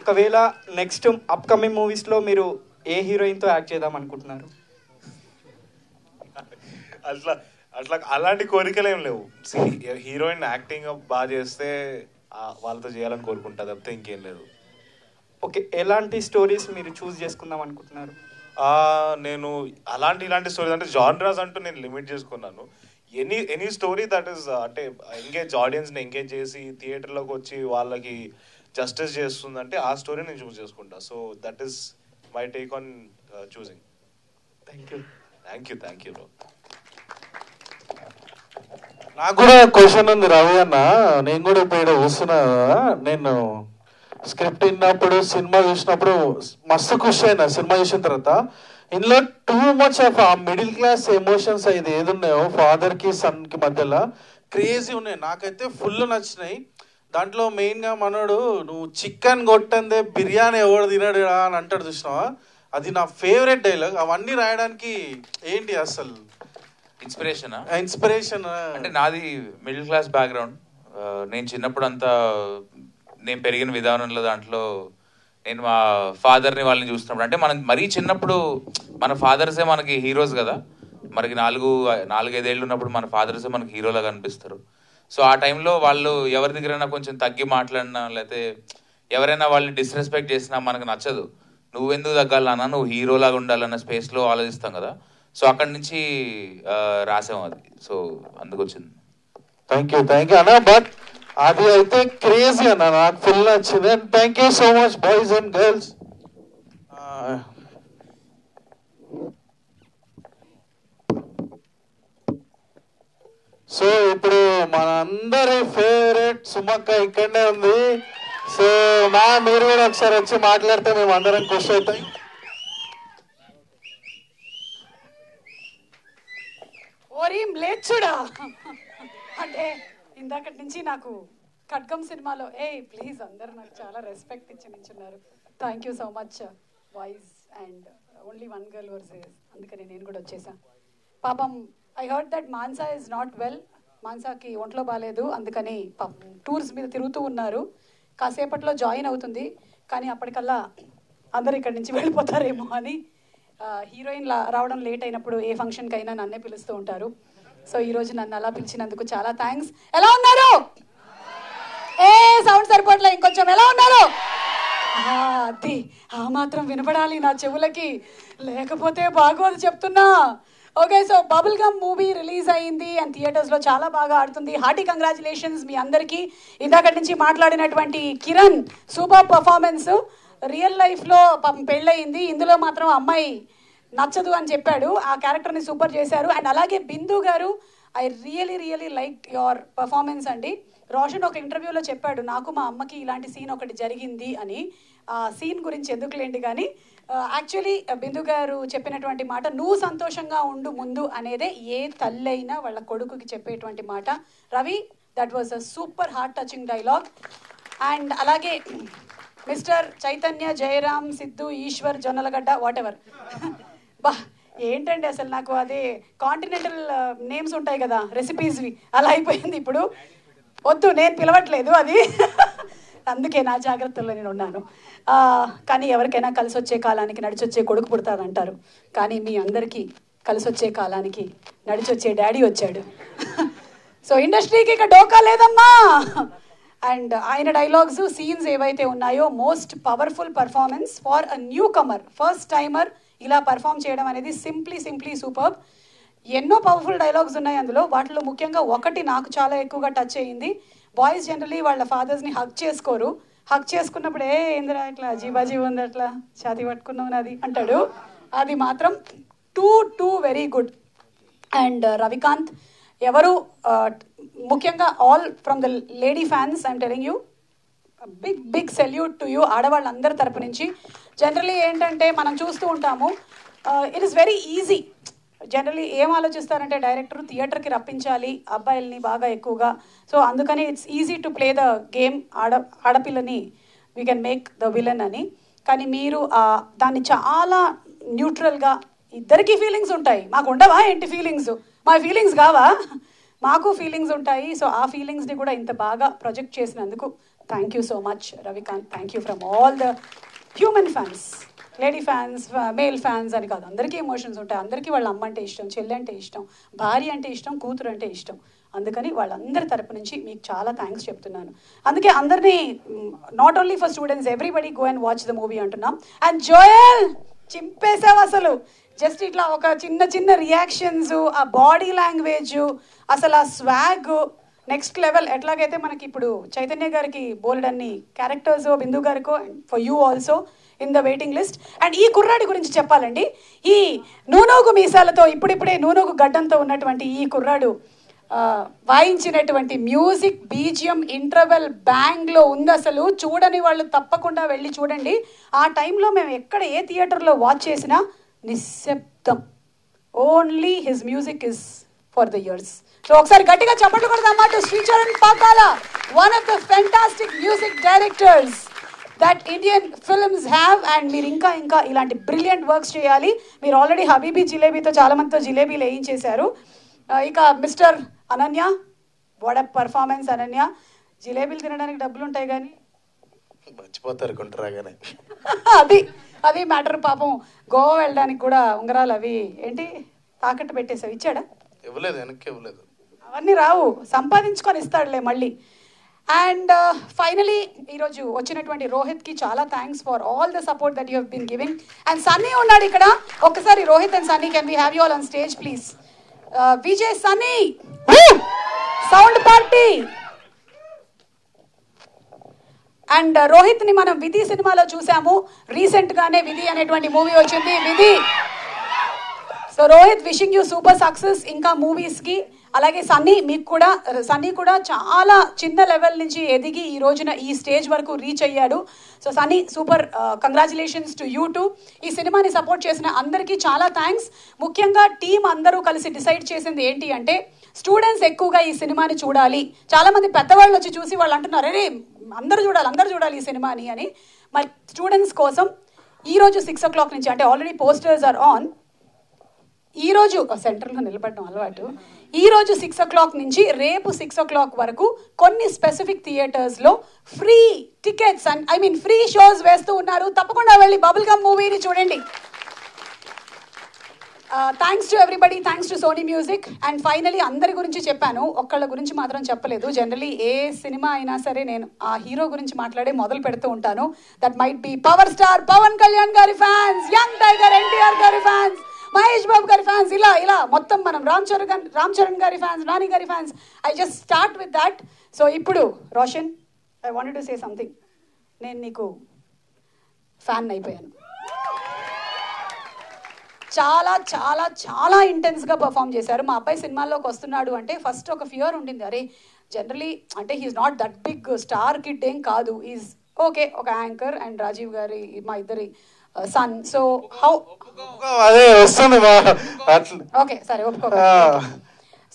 [SPEAKER 21] ఒకవేళ నెక్స్ట్ అప్కమింగ్ మూవీస్లో మీరు ఏ హీరోయిన్తో యాక్ట్ చేద్దాం అనుకుంటున్నారు?
[SPEAKER 4] అట్లా అలాంటి కోరికలు ఏం లేవు. హీరోయిన్ యాక్టింగ్ బాగా చేస్తే వాళ్ళతో చేయాలని కోరుకుంటా తప్పితే ఇంకేం లేదు.
[SPEAKER 21] ఓకే, ఎలాంటి స్టోరీస్ మీరు చూస్ చేసుకుందాం అనుకుంటున్నారు?
[SPEAKER 4] నేను ఇలాంటి స్టోరీస్ అంటే జానరాస్ అంటూ నేను లిమిట్ చేసుకున్నాను. ఎనీ స్టోరీ దట్ ఈస్ అంటే ఆడియన్స్ని ఎంగేజ్ చేసి థియేటర్లోకి వచ్చి వాళ్ళకి జస్టిస్ చేస్తుందంటే ఆ స్టోరీ నేను చూస్ చేసుకుంటా. So that is my take on choosing. Thank you bro.
[SPEAKER 1] నాకు కూడా క్వశ్చన్ ఉంది రవి అన్న. నేను కూడా ఇప్పుడు చూస్తున్నా, నేను స్క్రిప్ట్ విన్నప్పుడు సినిమా చూసినప్పుడు మస్తు ఖుషి అయినా. సినిమా చూసిన తర్వాత ఇందులో టూ మచ్ ఆఫ్ ఆ మిడిల్ క్లాస్ ఎమోషన్స్ అయితే ఏది ఉన్నాయో ఫాదర్ కి సన్ కి మధ్యలో క్రేజీ ఉన్నాయి. నాకైతే ఫుల్ నచ్చినాయి. దాంట్లో మెయిన్గా మనోడు నువ్వు చికెన్ కొట్టందే బిర్యానీ ఎవడు తినడు అని అంటాడు చూసినావా, అది నా ఫేవరెట్ డైలాగ్. అవన్నీ రాయడానికి ఏంటి అసలు
[SPEAKER 3] ఇన్స్పిరేషన్
[SPEAKER 1] అంటే
[SPEAKER 3] నాది మిడిల్ క్లాస్ బ్యాక్గ్రౌండ్. నేను చిన్నప్పుడు అంతా నేను పెరిగిన విధానంలో దాంట్లో నేను మా ఫాదర్ని వాళ్ళని చూస్తున్నప్పుడు అంటే మనం మరీ చిన్నప్పుడు మన ఫాదర్సే మనకి హీరోస్ కదా. మనకి 4-5 ఏళ్ళు ఉన్నప్పుడు మన ఫాదర్సే మనకి హీరోలాగా అనిపిస్తారు. సో ఆ టైంలో వాళ్ళు ఎవరి దగ్గరైనా కొంచెం తగ్గి మాట్లాడినా లేకపోతే ఎవరైనా వాళ్ళని డిస్రెస్పెక్ట్ చేసినా మనకు నచ్చదు. నువ్వెందుకు తగ్గాలన్నా, నువ్వు హీరోలాగా ఉండాలన్న స్పేస్లో ఆలోచిస్తాం కదా. సో అక్కడి నుంచి రాసాం అది. సో అందుకు వచ్చింది.
[SPEAKER 1] థ్యాంక్ యూ అన్న. బట్ అది అయితే క్రేజీ అన్న, నాకు ఫుల్ నచ్చింది. And thank you so much boys and girls. So ఇప్పుడు మన అందరి ఫేవరెట్ సుమక్క ఇక్కడనే ఉంది. సో మీరు కూడా ఒకసారి వచ్చి మాట్లాడితే మేము అందరం ఖుషి అవుతాం.
[SPEAKER 22] ఓరి లేచుడా అంటే
[SPEAKER 2] ఇందాకటి నుంచి నాకు ఖడ్గం సినిమాలో ప్లీజ్ అందరూ నాకు చాలా రెస్పెక్ట్ ఇచ్చి నించున్నారు. Thank you so much voice and only one girl versus, అందుకని నేను కూడా వచ్చేసాను. పాపం I heard that Mansa is not well, మాన్సాకి ఒంట్లో బాగాలేదు, అందుకని పాపం టూర్స్ మీద తిరుగుతూ ఉన్నారు. కాసేపట్లో జాయిన్ అవుతుంది, కానీ అప్పటికల్లా అందరు ఇక్కడి నుంచి వెళ్ళిపోతారేమో అని. హీరోయిన్ రావడం లేట్ అయినప్పుడు ఏ ఫంక్షన్కి అయినా నన్నే పిలుస్తూ ఉంటారు. సో ఈరోజు నన్ను అలా పిలిచినందుకు చాలా థ్యాంక్స్. ఎలా ఉన్నారు? సౌండ్ సరిపోట్లే, ఇంకొంచెం ఎలా ఉన్నారు? అది ఆ మాత్రం వినపడాలి నా చెవులకి, లేకపోతే బాగోదు చెప్తున్నా. Okay, so bubble gum movie release అయ్యింది అండ్ థియేటర్స్లో చాలా బాగా ఆడుతుంది. హార్టీ కంగ్రాచులేషన్స్ మీ అందరికీ. ఇందాకటి నుంచి మాట్లాడినటువంటి కిరణ్ సూపర్ పర్ఫార్మెన్స్. రియల్ లైఫ్లో పాపం పెళ్ళయింది, ఇందులో మాత్రం అమ్మాయి నచ్చదు అని చెప్పాడు, ఆ క్యారెక్టర్ని సూపర్ చేశారు. అండ్ అలాగే బిందు గారు, I really like your performance అండి. రోషన్ ఒక ఇంటర్వ్యూలో చెప్పాడు, నాకు మా అమ్మకి ఇలాంటి సీన్ ఒకటి జరిగింది అని. ఆ సీన్ గురించి ఎందుకులేండి, కానీ యాక్చువల్లీ బిందు గారు చెప్పినటువంటి మాట, నువ్వు సంతోషంగా ఉండు ముందు అనేదే ఏ తల్లైనా వాళ్ళ కొడుకుకి చెప్పేటువంటి మాట. Ravi, that was a super heart touching dialogue. And అలాగే mister Chaitanya, Jayaram, Siddhu, Eshwar, Jonnalagadda, whatever, బా ఏంటండి అసలు నాకు అదే కాంటినెంటల్ నేమ్స్ ఉంటాయి కదా రెసిపీస్వి, అలా అయిపోయింది ఇప్పుడు. వద్దు, నేను పిలవట్లేదు అది, అందుకే నా జాగ్రత్తలో నేను ఉన్నాను. కానీ ఎవరికైనా కలిసి వచ్చే కాలానికి నడిచొచ్చే కొడుకు పుడతారంటారు, కానీ మీ అందరికీ కలిసి వచ్చే కాలానికి నడిచొచ్చే డాడీ వచ్చాడు. సో ఇండస్ట్రీకి ఇక డోకా లేదమ్మా. అండ్ ఆయన డైలాగ్స్, సీన్స్ ఏవైతే ఉన్నాయో, most powerful performance for a newcomer, first timer ఇలా పర్ఫామ్ చేయడం అనేది సింప్లీ సూపర్. ఎన్నో పవర్ఫుల్ డైలాగ్స్ ఉన్నాయి అందులో, వాటిలో ముఖ్యంగా ఒకటి నాకు చాలా ఎక్కువగా టచ్ అయ్యింది. బాయ్స్ జనరలీ వాళ్ళ ఫాదర్స్ని హగ్ చేసుకోరు, హగ్ చేసుకున్నప్పుడు ఏందిరా ఇట్లా జీబాజీ ఉంది అట్లా ఛాతీ పట్టుకున్నావు అది అంటాడు, అది మాత్రం too very good. And Ravikanth, ఎవరు ముఖ్యంగా all from the lady fans, I'm telling you big salute to you, ఆడవాళ్ళందరి తరపు నుంచి. జనరలీ ఏంటంటే మనం చూస్తూ ఉంటాము, it is very easy. Generally ఏం ఆలోచిస్తారంటే డైరెక్టర్ థియేటర్కి రప్పించాలి అబ్బాయిల్ని బాగా ఎక్కువగా, సో అందుకని it's easy to play the game, ఆడపిల్లని we can make the villain అని. కానీ మీరు దాన్ని చాలా న్యూట్రల్గా, ఇద్దరికీ ఫీలింగ్స్ ఉంటాయి, మాకు ఉండవా ఏంటి ఫీలింగ్స్, మా ఫీలింగ్స్ కావా, మాకు ఫీలింగ్స్ ఉంటాయి. సో ఆ ఫీలింగ్స్ని కూడా ఇంత బాగా ప్రొజెక్ట్ చేసినందుకు thank you so much Ravikanth. Thank you from all the human fans, lady fans, male fans అని కాదు, అందరికీ ఎమోషన్స్ ఉంటాయి. అందరికీ వాళ్ళ అమ్మ అంటే ఇష్టం, చెల్లి అంటే ఇష్టం, భార్య అంటే ఇష్టం, కూతురు అంటే ఇష్టం. అందుకని వాళ్ళందరి తరపు నుంచి మీకు చాలా థ్యాంక్స్ చెప్తున్నాను. అందుకే అందరినీ, not only for students, everybody go and watch the movie అంటున్నాం. అండ్ జోయల్ చింపేసావు అసలు, జస్ట్ ఇట్లా ఒక చిన్న రియాక్షన్స్, ఆ బాడీ లాంగ్వేజ్, అసలు ఆ స్వాగ్ నెక్స్ట్ లెవెల్. ఎట్లాగైతే మనకి ఇప్పుడు చైతన్య గారికి బోల్డ్ అన్ని క్యారెక్టర్స్, బిందు గారికో, for you also in the waiting list. And ఈ కుర్రాడి గురించి చెప్పాలండి, ఈ నూనోగు మీసాలతో, ఇప్పుడిప్పుడే నూనోగు గడ్డంతో ఉన్నటువంటి ఈ కుర్రాడు వాయించినటువంటి మ్యూజిక్, బీజిఎం, ఇంటర్వెల్ బ్యాంగ్లో ఉంది అసలు. చూడని వాళ్ళు తప్పకుండా వెళ్ళి చూడండి. ఆ టైంలో మేము ఎక్కడ ఏ థియేటర్లో వాచ్ చేసినా నిశ్శబ్దం, only his music is for the ears. So ఒకసారి గట్టిగా చప్పట్లు కొడదామా to Sricharan Pakala, one of the fantastic music directors that Indian films have. And మీరు ఇంకా ఇలాంటి బ్రిలియంట్ వర్క్స్ చేయాలి. మీరు ఆల్రెడీ హబీబీ జిలేబీతో చాలా మందితో జిలేబీలు వేయించేశారు. ఇక mister Ananya, what a performance Ananya. జిలేబీలు తినడానికి డబ్బులు ఉంటాయి కానీ
[SPEAKER 8] మర్చిపోతారు కొంటరాగానే,
[SPEAKER 2] అది మ్యాటర్. పాపం గోవా వెళ్ళడానికి కూడా ఉంగరాలు అవి ఏంటి తాకట్టు పెట్టేసావు, ఇచ్చాడా?
[SPEAKER 8] ఇవ్వలేదు, వెనక్కి ఇవ్వలేదు.
[SPEAKER 2] అవన్నీ రావు, సంపాదించుకొని ఇస్తాడులే మళ్ళీ. అండ్ ఫైనలీ ఈరోజు వచ్చినటువంటి రోహిత్కి చాలా thanks for all the support that you have been giving. And Sunny ఉన్నాడు ఇక్కడ, ఒక్కసారి Rohit and Sunny, can we have you all on stage please? Vijay, Sunny, sound party. And రోహిత్ని మనం విధి సినిమాలో చూసాము, రీసెంట్గానే విధి అనేటువంటి మూవీ వచ్చింది. విధి so Rohit wishing you super success ఇంకా మూవీస్కి. అలాగే సన్నీ కూడా చాలా చిన్న లెవెల్ నుంచి ఎదిగి ఈ రోజున ఈ స్టేజ్ వరకు రీచ్ అయ్యాడు. So Sunny super, congratulations to you two. ఈ సినిమాని సపోర్ట్ చేసిన అందరికీ చాలా థ్యాంక్స్. ముఖ్యంగా టీం అందరూ కలిసి డిసైడ్ చేసింది ఏంటి అంటే స్టూడెంట్స్ ఎక్కువగా ఈ సినిమాని చూడాలి. చాలామంది పెద్దవాళ్ళు వచ్చి చూసి వాళ్ళు అంటున్నారు అరే అందరూ చూడాలి ఈ సినిమాని అని. మరి స్టూడెంట్స్ కోసం ఈరోజు 6 o'clock నుంచి, అంటే ఆల్రెడీ పోస్టర్స్ ఆర్ ఆన్, ఈరోజు సెంటర్లో నిలబడడం అలవాటు, ఈరోజు 6 o'clock నుంచి రేపు 6 o'clock వరకు కొన్ని స్పెసిఫిక్ థియేటర్స్లో free tickets and free shows వేస్తూ ఉన్నారు. తప్పకుండా వెళ్ళి బబుల్ గమ్ మూవీని చూడండి. Thanks to everybody, thanks to Sony music. And finally అందరి గురించి చెప్పాను, ఒక్కళ్ళ గురించి మాత్రం చెప్పలేదు. జనరలీ ఏ సినిమా అయినా సరే నేను ఆ హీరో గురించి మాట్లాడే మొదలు పెడుతూ ఉంటాను. That might be power star Pawan Kalyan గారి ఫ్యాన్స్, యంగ్ టైగర్ ఎన్టీఆర్ గారి ఫ్యాన్స్, మహేష్ బాబు గారి ఫ్యాన్స్, ఇలా మొత్తం మనం రామ్ చరణ్ గారి ఫ్యాన్స్, నాని గారి fans. I just start with that. So ఇప్పుడు Roshan, I wanted to say something. నేను నీకు ఫ్యాన్ అయిపోయాను. చాలా చాలా చాలా ఇంటెన్స్గా పర్ఫామ్ చేశారు. మా అబ్బాయి సినిమాల్లోకి వస్తున్నాడు అంటే ఫస్ట్ ఒక ఫియర్ ఉండింది, అరే జనరలీ అంటే he's not that big star kid ఏం కాదు, ఈజ్ ఓకే ఒక యాంకర్ అండ్ రాజీవ్ గారి మా ఇద్దరి సన్. సో హౌ
[SPEAKER 4] అదే వస్తుంది
[SPEAKER 2] ఓకే సరే ఒప్పుకో.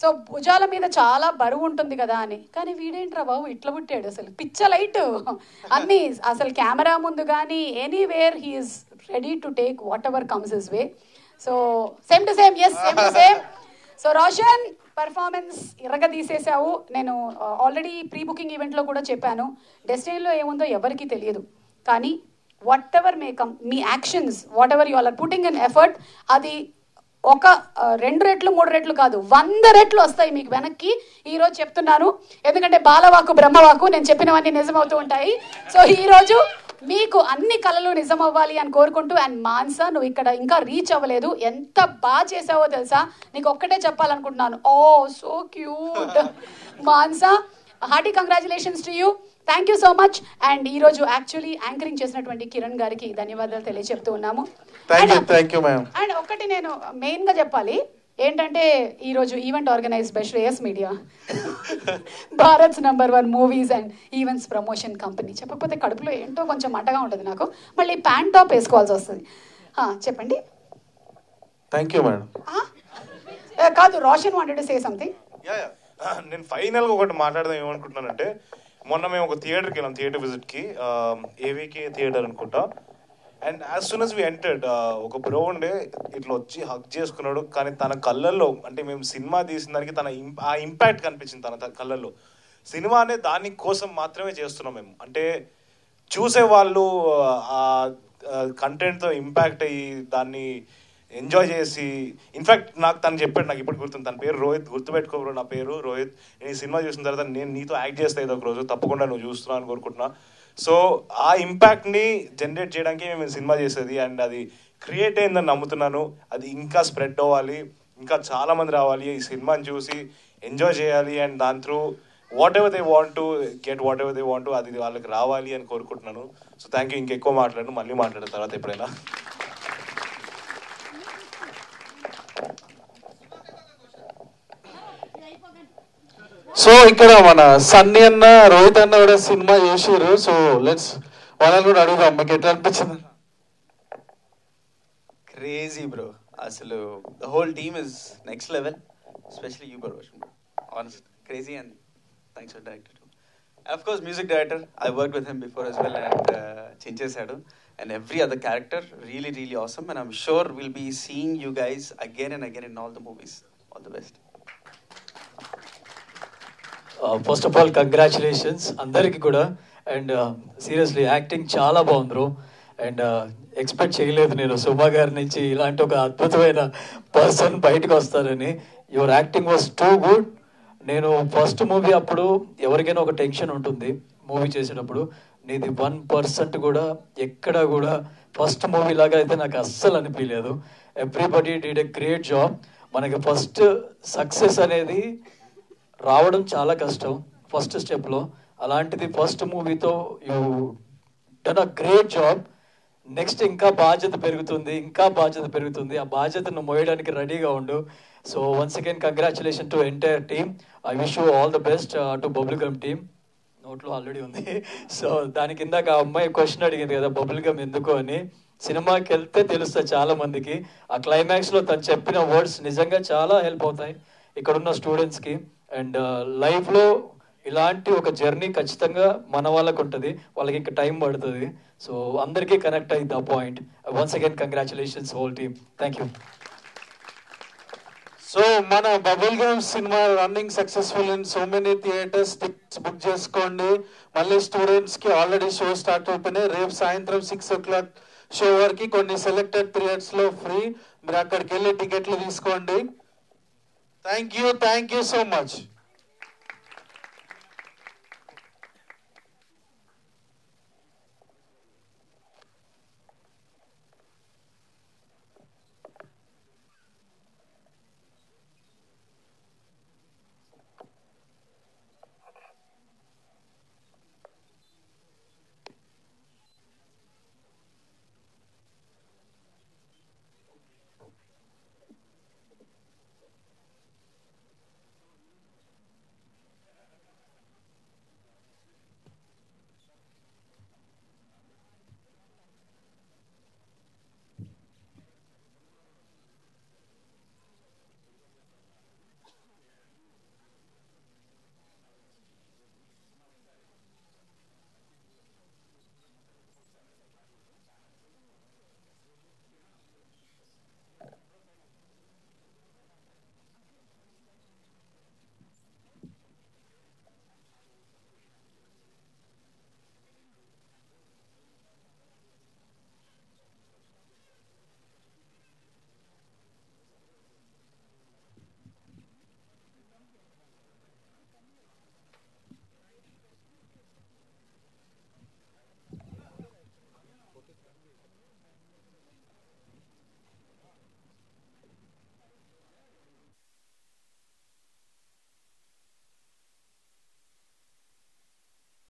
[SPEAKER 2] సో భుజాల మీద చాలా బరువు ఉంటుంది కదా అని, కానీ వీడేంట్రా బాబు ఇట్లా పుట్టాడు, అసలు పిచ్చ లైట్ అన్నీ, అసలు కెమెరా ముందు కానీ anywhere he's ready to take whatever comes his way. So same to same, yes same to same. So Roshan performance ఇరగ తీసేసావు. నేను ఆల్రెడీ ప్రీ బుకింగ్ ఈవెంట్లో కూడా చెప్పాను, డెస్టినీలో ఏముందో ఎవరికీ తెలియదు, కానీ వాట్ ఎవర్ మే కమ్, మీ actions whatever you are putting an effort, అది ఒక 2 రెట్లు 3 రెట్లు కాదు 100 రెట్లు వస్తాయి మీకు వెనక్కి. ఈరోజు చెప్తున్నాను, ఎందుకంటే బాలవాకు బ్రహ్మవాకు, నేను చెప్పినవన్నీ నిజమవుతూ ఉంటాయి. సో ఈరోజు మీకు అన్ని కళలు నిజం అవ్వాలి అని కోరుకుంటూ, అండ్ మాన్సా నువ్వు ఇక్కడ ఇంకా రీచ్ అవ్వలేదు, ఎంత బాగా చేసావో తెలుసా, నీకు ఒక్కటే చెప్పాలనుకుంటున్నాను. Oh so cute Mansa, hearty congratulations to you, thank you so much. And ఈరోజు యాక్చువల్లీ యాంకరింగ్ చేసినటువంటి కిరణ్ గారికి ధన్యవాదాలు తెలియజెప్తూ ఉన్నాము. అండ్ ఒక్కటి నేను మెయిన్గా చెప్పాలి ఏంటంటే, ఈరోజు event organise by Shreyas media, Bharats #1 movies and events promotion company. చెప్పకపోతే కడుపులో ఏంటో కొంచెం మంటగా ఉంటుంది నాకు, మళ్ళీ ప్యాంట్ టాప్ వేసుకోవాల్సి వస్తుంది. చెప్పండి.
[SPEAKER 4] Thank you madam.
[SPEAKER 2] కాదు, Roshan wanted to say something.
[SPEAKER 4] నేను ఫైనల్గా ఒకటి మాట్లాడదాం ఏమనుకుంటున్నానంటే, మొన్న మేము ఒక థియేటర్కి వెళ్ళాం, థియేటర్ విజిట్కి, ఏవికే థియేటర్ అనుకుంటా. And as soon as we entered, ఒక బ్రో ఉండే ఇట్లా వచ్చి హక్ చేసుకున్నాడు, కానీ తన కళ్ళల్లో, అంటే మేము సినిమా తీసిన దానికి ఆ ఇంపాక్ట్ కనిపించింది తన కళ్ళల్లో. సినిమా అనే దాని కోసం మాత్రమే చేస్తున్నాం మేము, అంటే చూసే వాళ్ళు ఆ కంటెంట్తో ఇంపాక్ట్ అయ్యి దాన్ని ఎంజాయ్ చేసి, ఇన్ఫ్యాక్ట్ నాకు తను చెప్పాడు, నాకు ఇప్పుడు గుర్తుంది, తన పేరు రోహిత్, గుర్తుపెట్టుకోరు నా పేరు రోహిత్, నేను ఈ సినిమా చూసిన తర్వాత నేను నీతో యాక్ట్ చేస్తా ఏదో ఒక రోజు, తప్పకుండా నువ్వు చూస్తున్నావు అని కోరుకుంటున్నా. సో ఆ ఇంపాక్ట్ని జనరేట్ చేయడానికి మేము సినిమా చేసేది, అండ్ అది క్రియేట్ అయిందని నమ్ముతున్నాను. అది ఇంకా స్ప్రెడ్ అవ్వాలి, ఇంకా చాలామంది రావాలి, ఈ సినిమాని చూసి ఎంజాయ్ చేయాలి, అండ్ దాని through what ever they want to get, what ever they want to, అది వాళ్ళకి రావాలి అని కోరుకుంటున్నాను. So thank you. ఇంకెక్కువ మాట్లాడను, మళ్ళీ మాట్లాడిన తర్వాత ఎప్పుడైనా.
[SPEAKER 1] సో ఇక్కడ మన సన్నీ అన్న రోహిత్ అన్న కూడా సినిమా చేసారు. సో లెట్స్ వాళ్ళని కూడా అడుగుదాం, మీకు ఎట్లా అనిపించింది?
[SPEAKER 6] క్రేజీ బ్రో, అసలు the whole team is next level, especially you bro, honest crazy, and thanks for director. Of course, music director, I worked with him before as well, and Chinchesadu, and every other character, really, really awesome, and I'm sure we'll be seeing you guys again and again in all the movies. All the best.
[SPEAKER 22] First of all congratulations అందరికి కూడా, and seriously acting చాలా బాగుంది bro, and expect చేయలేదు నేను సుమా గారి నుంచి ఇలాంటి ఒక అద్భుతమైన పర్సన్ బయటకు వస్తారని. Your acting was too good. నేను ఫస్ట్ మూవీ అప్పుడు ఎవరికైనా ఒక టెన్షన్ ఉంటుంది మూవీ చేసేటప్పుడు, నీది 1% కూడా ఎక్కడ కూడా ఫస్ట్ మూవీ లాగా అయితే నాకు అస్సలు అనిపించలేదు. Everybody did a great job. మనకి ఫస్ట్ సక్సెస్ అనేది రావడం చాలా కష్టం ఫస్ట్ స్టెప్లో, అలాంటిది ఫస్ట్ మూవీతో you done a great job. Next ఇంకా బాధ్యత పెరుగుతుంది, ఇంకా బాధ్యత పెరుగుతుంది. ఆ బాధ్యతను మోయడానికి రెడీగా ఉండు. So once again congratulation to entire team. I wish you all the best to bubble gum team. నోట్లో ఆల్రెడీ ఉంది. సో దాని కిందాక ఆ అమ్మాయి క్వశ్చన్ అడిగింది కదా బబుల్ గమ్ ఎందుకు అని. సినిమాకి వెళ్తే తెలుస్తుంది చాలా మందికి. ఆ క్లైమాక్స్లో తను చెప్పిన వర్డ్స్ నిజంగా చాలా హెల్ప్ అవుతాయి ఇక్కడున్న స్టూడెంట్స్కి. అండ్ లైఫ్లో ఇలాంటి ఒక జర్నీ ఖచ్చితంగా మన వాళ్ళకు ఉంటుంది, వాళ్ళకి ఇంకా టైం పడుతుంది. సో అందరికీ కనెక్ట్ అయింది ఆ point. Once again congratulations whole team. Thank you.
[SPEAKER 1] So మన బబుల్ గమ్ సినిమా running successful in so many theatres. Tickets book చేసుకోండి. మళ్ళీ స్టూడెంట్స్ కి ఆల్రెడీ షో స్టార్ట్ అయిపోయినాయి. రేపు సాయంత్రం 6 o'clock షో వరకు కొన్ని సెలెక్టెడ్ పీరియడ్స్ లో ఫ్రీ. మీరు అక్కడికి వెళ్ళి టికెట్లు తీసుకోండి. Thank you so much.